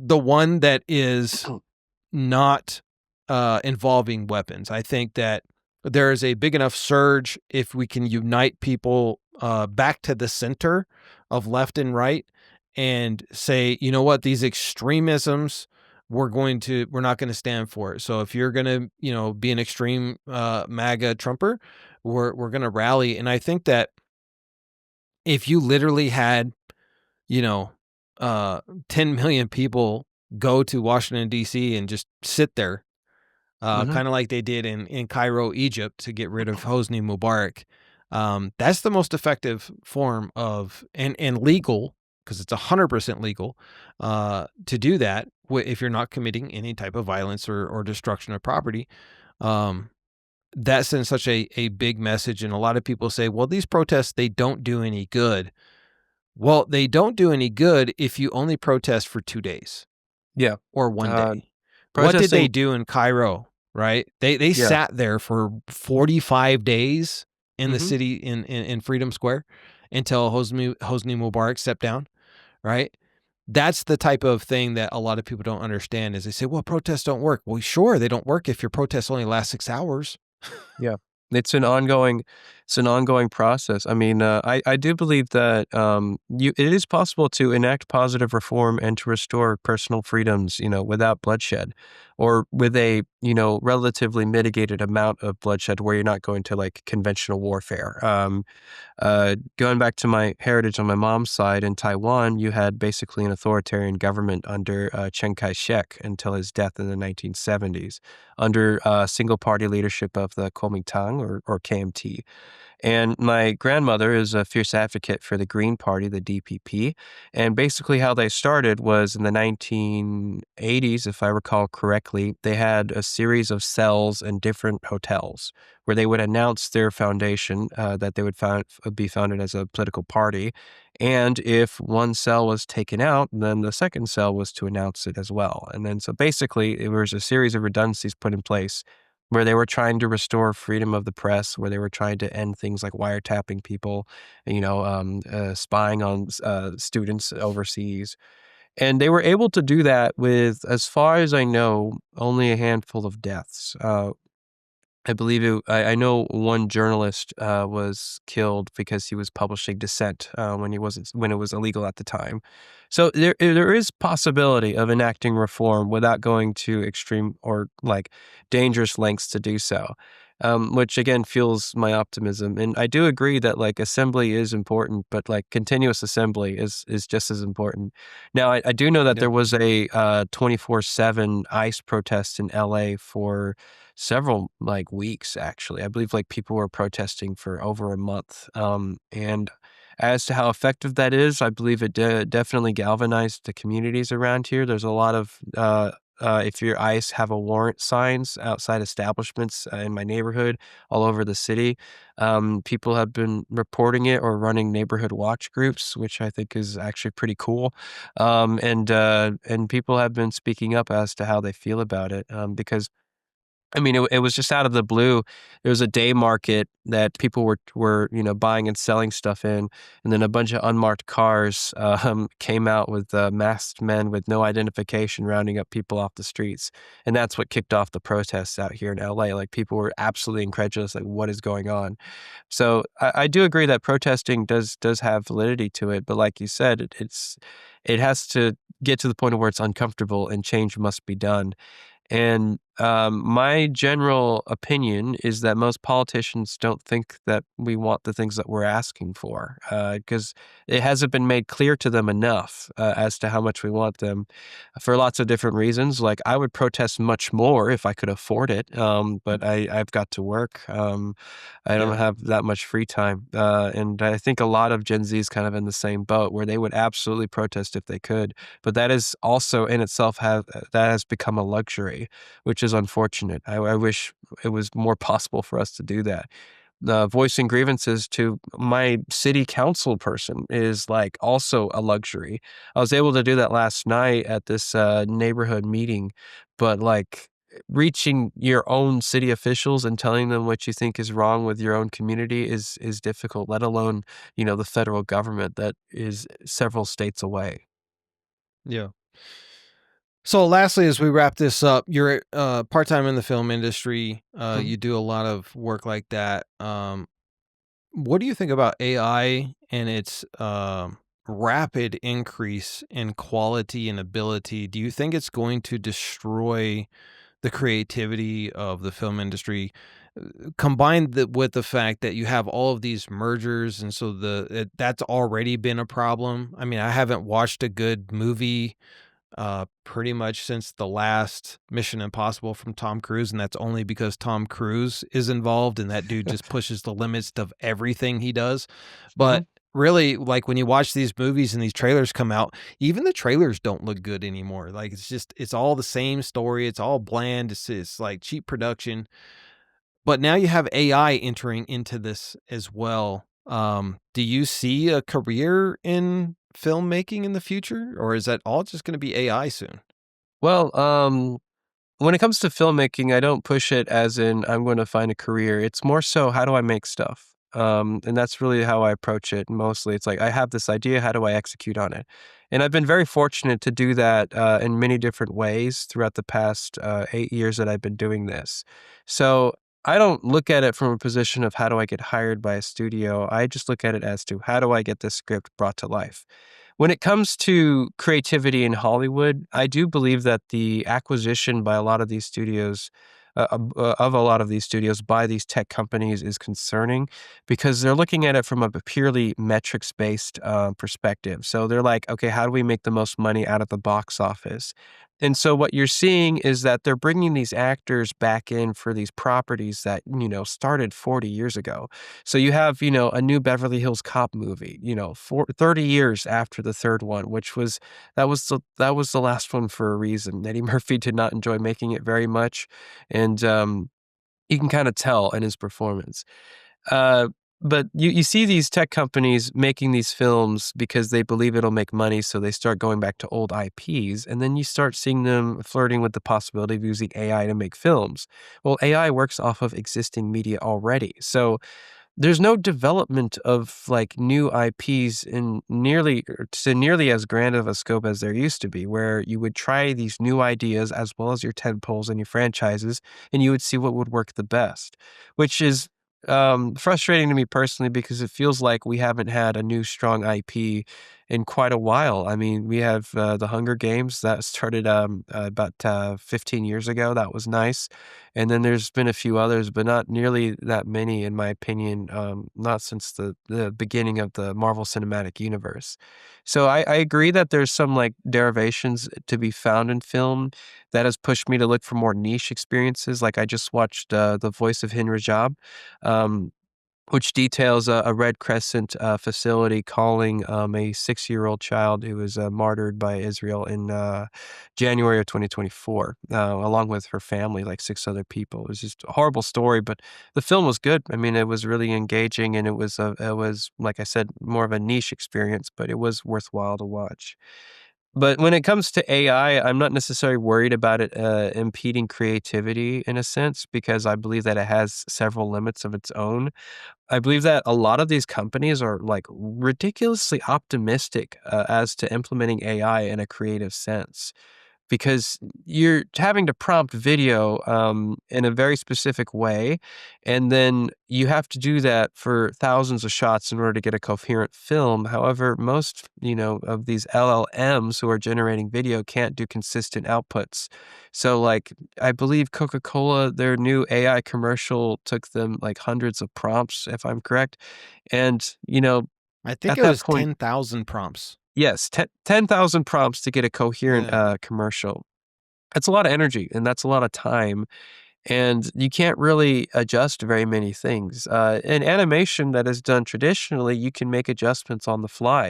the one that is not involving weapons. I think that there is a big enough surge if we can unite people back to the center of left and right and say, you know what, these extremisms, we're not going to stand for it. So if you're going to, be an extreme MAGA Trumper, we're going to rally. And I think that if you literally had, you know, 10 million people go to Washington, D.C. and just sit there, Hmm. kind of like they did in Cairo, Egypt, to get rid of Hosni Mubarak. That's the most effective form of, and legal, because it's 100% legal to do that if you're not committing any type of violence or destruction of property. Um, that sends such a big message. And a lot of people say, well, these protests, they don't do any good. Well, they don't do any good if you only protest for 2 days Yeah. or 1 Uh, day. What did they Protesting. do in Cairo, right? They Yeah. sat there for 45 days in the Hmm. city in Freedom Square until Hosni Mubarak stepped down, right? that's the type of thing that a lot of people don't understand is they say, well, protests don't work. Well, sure, they don't work if your protests only last 6 hours. Yeah. It's an ongoing process. I mean, I do believe that it is possible to enact positive reform and to restore personal freedoms, without bloodshed, or with a relatively mitigated amount of bloodshed, where you're not going to like conventional warfare. Going back to my heritage on my mom's side in Taiwan, you had basically an authoritarian government under Chiang Kai-shek until his death in the 1970s, under single party leadership of the Kuomintang, or KMT. And my grandmother is a fierce advocate for the Green Party, the DPP. And basically, how they started was in the 1980s, if I recall correctly, they had a series of cells in different hotels where they would announce their foundation, that they would be founded as a political party. And if one cell was taken out, then the second cell was to announce it as well. And then so basically, it was a series of redundancies put in place where they were trying to restore freedom of the press, where they were trying to end things like wiretapping people, spying on students overseas. And they were able to do that with, as far as I know, only a handful of deaths. I believe I know one journalist was killed because he was publishing dissent when it was illegal at the time. So there is possibility of enacting reform without going to extreme or like dangerous lengths to do so, which again fuels my optimism. And I do agree that like assembly is important, but like continuous assembly is just as important. Now I do know that Yeah. there was a 24/7 ICE protest in LA for several like weeks, actually. I believe like people were protesting for over a month. And as to how effective that is, I believe it definitely galvanized the communities around here. There's a lot of if your ICE have a warrant signs outside establishments in my neighborhood, all over the city. People have been reporting it or running neighborhood watch groups, which I think is actually pretty cool. And people have been speaking up as to how they feel about it, because I mean, it was just out of the blue. There was a day market that people were buying and selling stuff in, and then a bunch of unmarked cars came out with masked men with no identification, rounding up people off the streets, and that's what kicked off the protests out here in LA. Like people were absolutely incredulous, like what is going on? So I do agree that protesting does have validity to it, but like you said, it has to get to the point of where it's uncomfortable and change must be done. And my general opinion is that most politicians don't think that we want the things that we're asking for, because it hasn't been made clear to them enough as to how much we want them for lots of different reasons. Like, I would protest much more if I could afford it, but I've got to work. I don't Yeah. have that much free time. And I think a lot of Gen Z is kind of in the same boat where they would absolutely protest if they could. But that is also in itself that has become a luxury, which is unfortunate. I wish it was more possible for us to do that. Voicing grievances to my city council person is like also a luxury. I was able to do that last night at this neighborhood meeting, but like reaching your own city officials and telling them what you think is wrong with your own community is difficult, let alone, the federal government that is several states away. Yeah. So, lastly, as we wrap this up, you're part time in the film industry. Mhm. You do a lot of work like that. What do you think about AI and its rapid increase in quality and ability? Do you think it's going to destroy the creativity of the film industry? Combined with the fact that you have all of these mergers, and so that's already been a problem. I mean, I haven't watched a good movie pretty much since the last Mission Impossible from Tom Cruise, and that's only because Tom Cruise is involved, and that dude just pushes the limits of everything he does. Mhm. But really, like when you watch these movies and these trailers come out, even the trailers don't look good anymore. Like it's all the same story. It's all bland. It's like cheap production. But now you have AI entering into this as well. Do you see a career in filmmaking in the future, or is that all just going to be AI soon? Well, when it comes to filmmaking, I don't push it as in I'm going to find a career. It's more so how do I make stuff? And that's really how I approach it mostly. It's like, I have this idea, how do I execute on it? And I've been very fortunate to do that in many different ways throughout the past 8 years that I've been doing this. So I don't look at it from a position of how do I get hired by a studio. I just look at it as to how do I get this script brought to life. When it comes to creativity in Hollywood, I do believe that the acquisition by a lot of these studios, of a lot of these studios by these tech companies is concerning because they're looking at it from a purely metrics based perspective. So they're like, okay, how do we make the most money out of the box office? And so what you're seeing is that they're bringing these actors back in for these properties that, started 40 years ago. So you have, a new Beverly Hills Cop movie, 30 years after the third one, which was that was the last one for a reason. Eddie Murphy did not enjoy making it very much, and you can kind of tell in his performance. Uh, but you see these tech companies making these films because they believe it'll make money, so they start going back to old IPs, and then you start seeing them flirting with the possibility of using AI to make films. Well, AI works off of existing media already, so there's no development of, like, new IPs in nearly as grand of a scope as there used to be, where you would try these new ideas as well as your tentpoles and your franchises, and you would see what would work the best, which is, frustrating to me personally because it feels like we haven't had a new strong IP in quite a while. I mean, we have, The Hunger Games that started, about, 15 years ago. That was nice. And then there's been a few others, but not nearly that many, in my opinion, not since the beginning of the Marvel Cinematic Universe. So I agree that there's some like derivations to be found in film that has pushed me to look for more niche experiences. Like I just watched The Voice of Henry Job. Um, which details a Red Crescent facility calling a 6-year-old child who was martyred by Israel in January of 2024, along with her family, like 6 other people. It was just a horrible story, but the film was good. I mean, it was really engaging, and it was like I said, more of a niche experience, but it was worthwhile to watch. But when it comes to AI, I'm not necessarily worried about it impeding creativity in a sense because I believe that it has several limits of its own. I believe that a lot of these companies are like ridiculously optimistic as to implementing AI in a creative sense because you're having to prompt video in a very specific way. And then you have to do that for thousands of shots in order to get a coherent film. However, most, of these LLMs who are generating video can't do consistent outputs. So, like, I believe Coca-Cola, their new AI commercial took them like hundreds of prompts, if I'm correct. And, I think at it that was point, 10,000 prompts. yes, 10,000 prompts to get a coherent, Yeah. commercial. That's a lot of energy, and that's a lot of time, and you can't really adjust very many things. In animation that is done traditionally, you can make adjustments on the fly,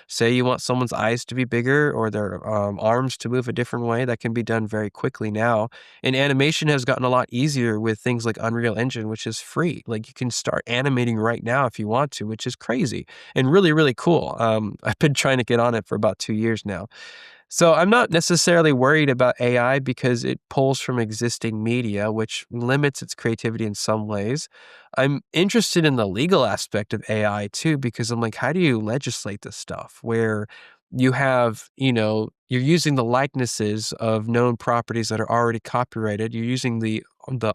Say you want someone's eyes to be bigger or their, arms to move a different way, that can be done very quickly now, and animation has gotten a lot easier with things like Unreal Engine, which is free. Like, you can start animating right now if you want to, which is crazy and really, really cool. I've been trying to get on it for about 2 years now. So I'm not necessarily worried about AI because it pulls from existing media, which limits its creativity in some ways. I'm interested in the legal aspect of AI too, because I'm like, how do you legislate this stuff where you have, you're using the likenesses of known properties that are already copyrighted. You're using the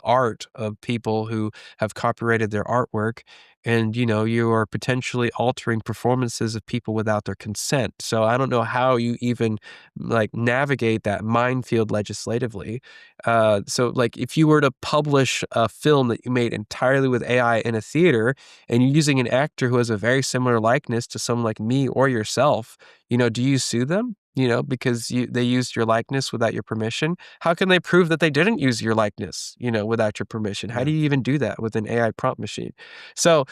art of people who have copyrighted their artwork, and you are potentially altering performances of people without their consent. So I don't know how you even like navigate that minefield legislatively. So like if you were to publish a film that you made entirely with AI in a theater and you're using an actor who has a very similar likeness to someone like me or yourself, do you sue them? Because they used your likeness without your permission. How can they prove that they didn't use your likeness, without your permission? How do Yeah. you even do that with an AI prompt machine? So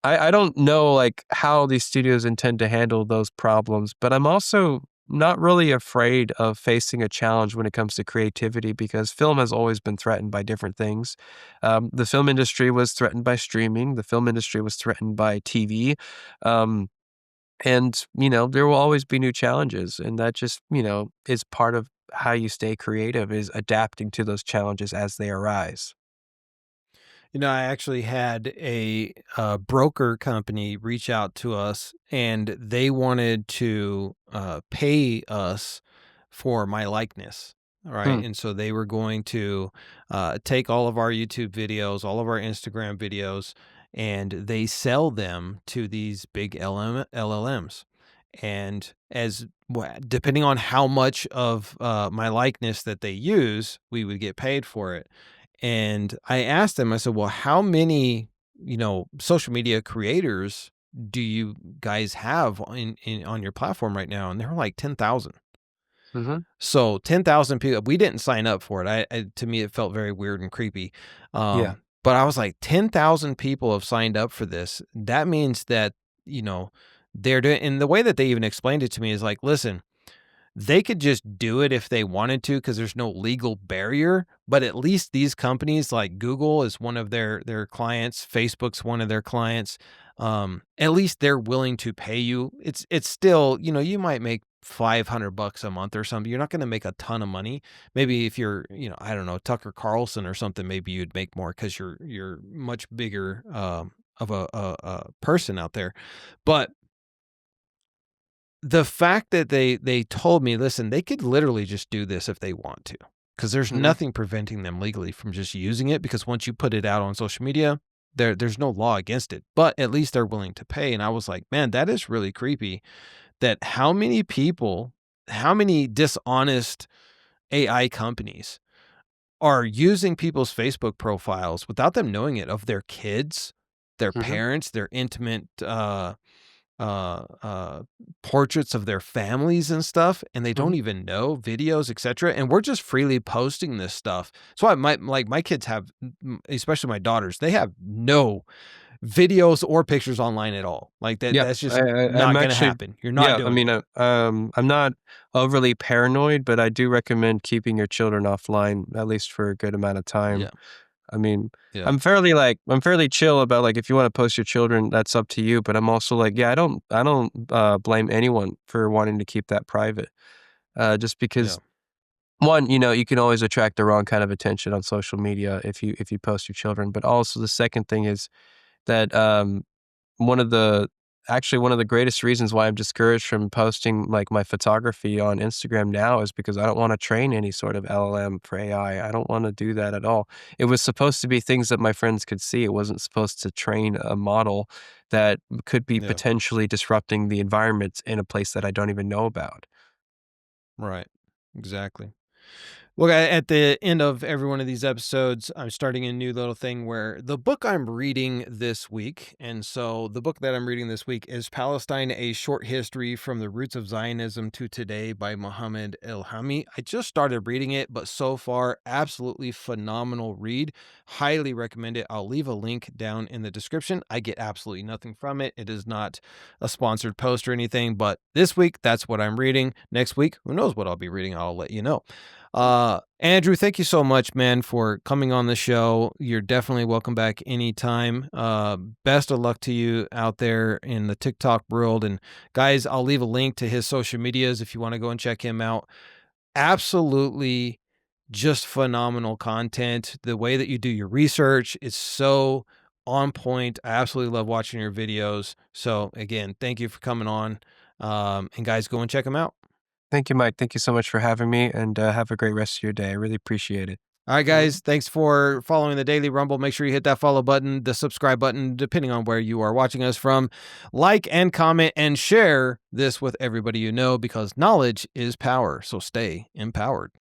I don't know, like, how these studios intend to handle those problems, but I'm also not really afraid of facing a challenge when it comes to creativity because film has always been threatened by different things. The film industry was threatened by streaming. The film industry was threatened by TV. Um, and, there will always be new challenges. And that just, is part of how you stay creative is adapting to those challenges as they arise. I actually had a broker company reach out to us, and they wanted to pay us for my likeness. All right. Hmm. And so they were going to take all of our YouTube videos, all of our Instagram videos, and they sell them to these big LLMs. And depending on how much of my likeness that they use, we would get paid for it. And I asked them, I said, well, how many, social media creators do you guys have on your platform right now? And they were like 10,000. Hmm. So 10,000 people, we didn't sign up for it. To me, it felt very weird and creepy. Yeah. But I was like, 10,000 people have signed up for this. That means that, you know, they're doing, and the way that they even explained it to me is like, listen, they could just do it if they wanted to because there's no legal barrier, but at least these companies like Google is one of their clients, Facebook's one of their clients. At least they're willing to pay you. It's still, you might make $500 a month or something. You're not going to make a ton of money. Maybe if you're, I don't know, Tucker Carlson or something, maybe you'd make more because you're much bigger of a person out there. But the fact that they told me, listen, they could literally just do this if they want to, because there's Hmm. nothing preventing them legally from just using it, because once you put it out on social media, there's no law against it, but at least they're willing to pay. And I was like, man, that is really creepy that how many people, how many dishonest AI companies are using people's Facebook profiles without them knowing it, of their kids, their Hmm. parents, their intimate uh uh portraits of their families and stuff, and they don't Hmm. even know, videos, etc., and we're just freely posting this stuff. So my kids have, especially my daughters, they have no videos or pictures online at all. Like Yeah, that's just I'm not gonna actually, happen. You're not yeah, I doing mean, it. I'm not overly paranoid, but I do recommend keeping your children offline, at least for a good amount of time. Yeah. I mean, Yeah. I'm fairly chill about, like, if you wanna post your children, that's up to you, but I'm also like, yeah, I don't blame anyone for wanting to keep that private, just Yeah. because, one, you can always attract the wrong kind of attention on social media if you post your children, but also the second thing is that, one of the one of the greatest reasons why I'm discouraged from posting, like, my photography on Instagram now is because I don't wanna train any sort of LLM for AI. I don't wanna do that at all. It was supposed to be things that my friends could see. It wasn't supposed to train a model that could be Yeah. potentially disrupting the environment in a place that I don't even know about. Right. Exactly. Well, at the end of every one of these episodes, I'm starting a new little thing where the book I'm reading this week, and so the book that I'm reading this week is Palestine: A Short History from the Roots of Zionism to Today by Mohammed Elhami. I just started reading it, but so far, absolutely phenomenal read. Highly recommend it. I'll leave a link down in the description. I get absolutely nothing from it. It is not a sponsored post or anything, but this week, that's what I'm reading. Next week, who knows what I'll be reading? I'll let you know. Andrew, thank you so much, man, for coming on the show. You're definitely welcome back anytime. Best of luck to you out there in the TikTok world. And guys, I'll leave a link to his social medias if you want to go and check him out. Absolutely just phenomenal content. The way that you do your research is so on point. I absolutely love watching your videos. So again, thank you for coming on. And guys, go and check him out. Thank you, Mike. Thank you so much for having me, and, have a great rest of your day. I really appreciate it. All right, guys, thanks for following the Daily Rumble. Make sure you hit that follow button, the subscribe button, depending on where you are watching us from. Like and comment and share this with everybody you know, because knowledge is power. So stay empowered.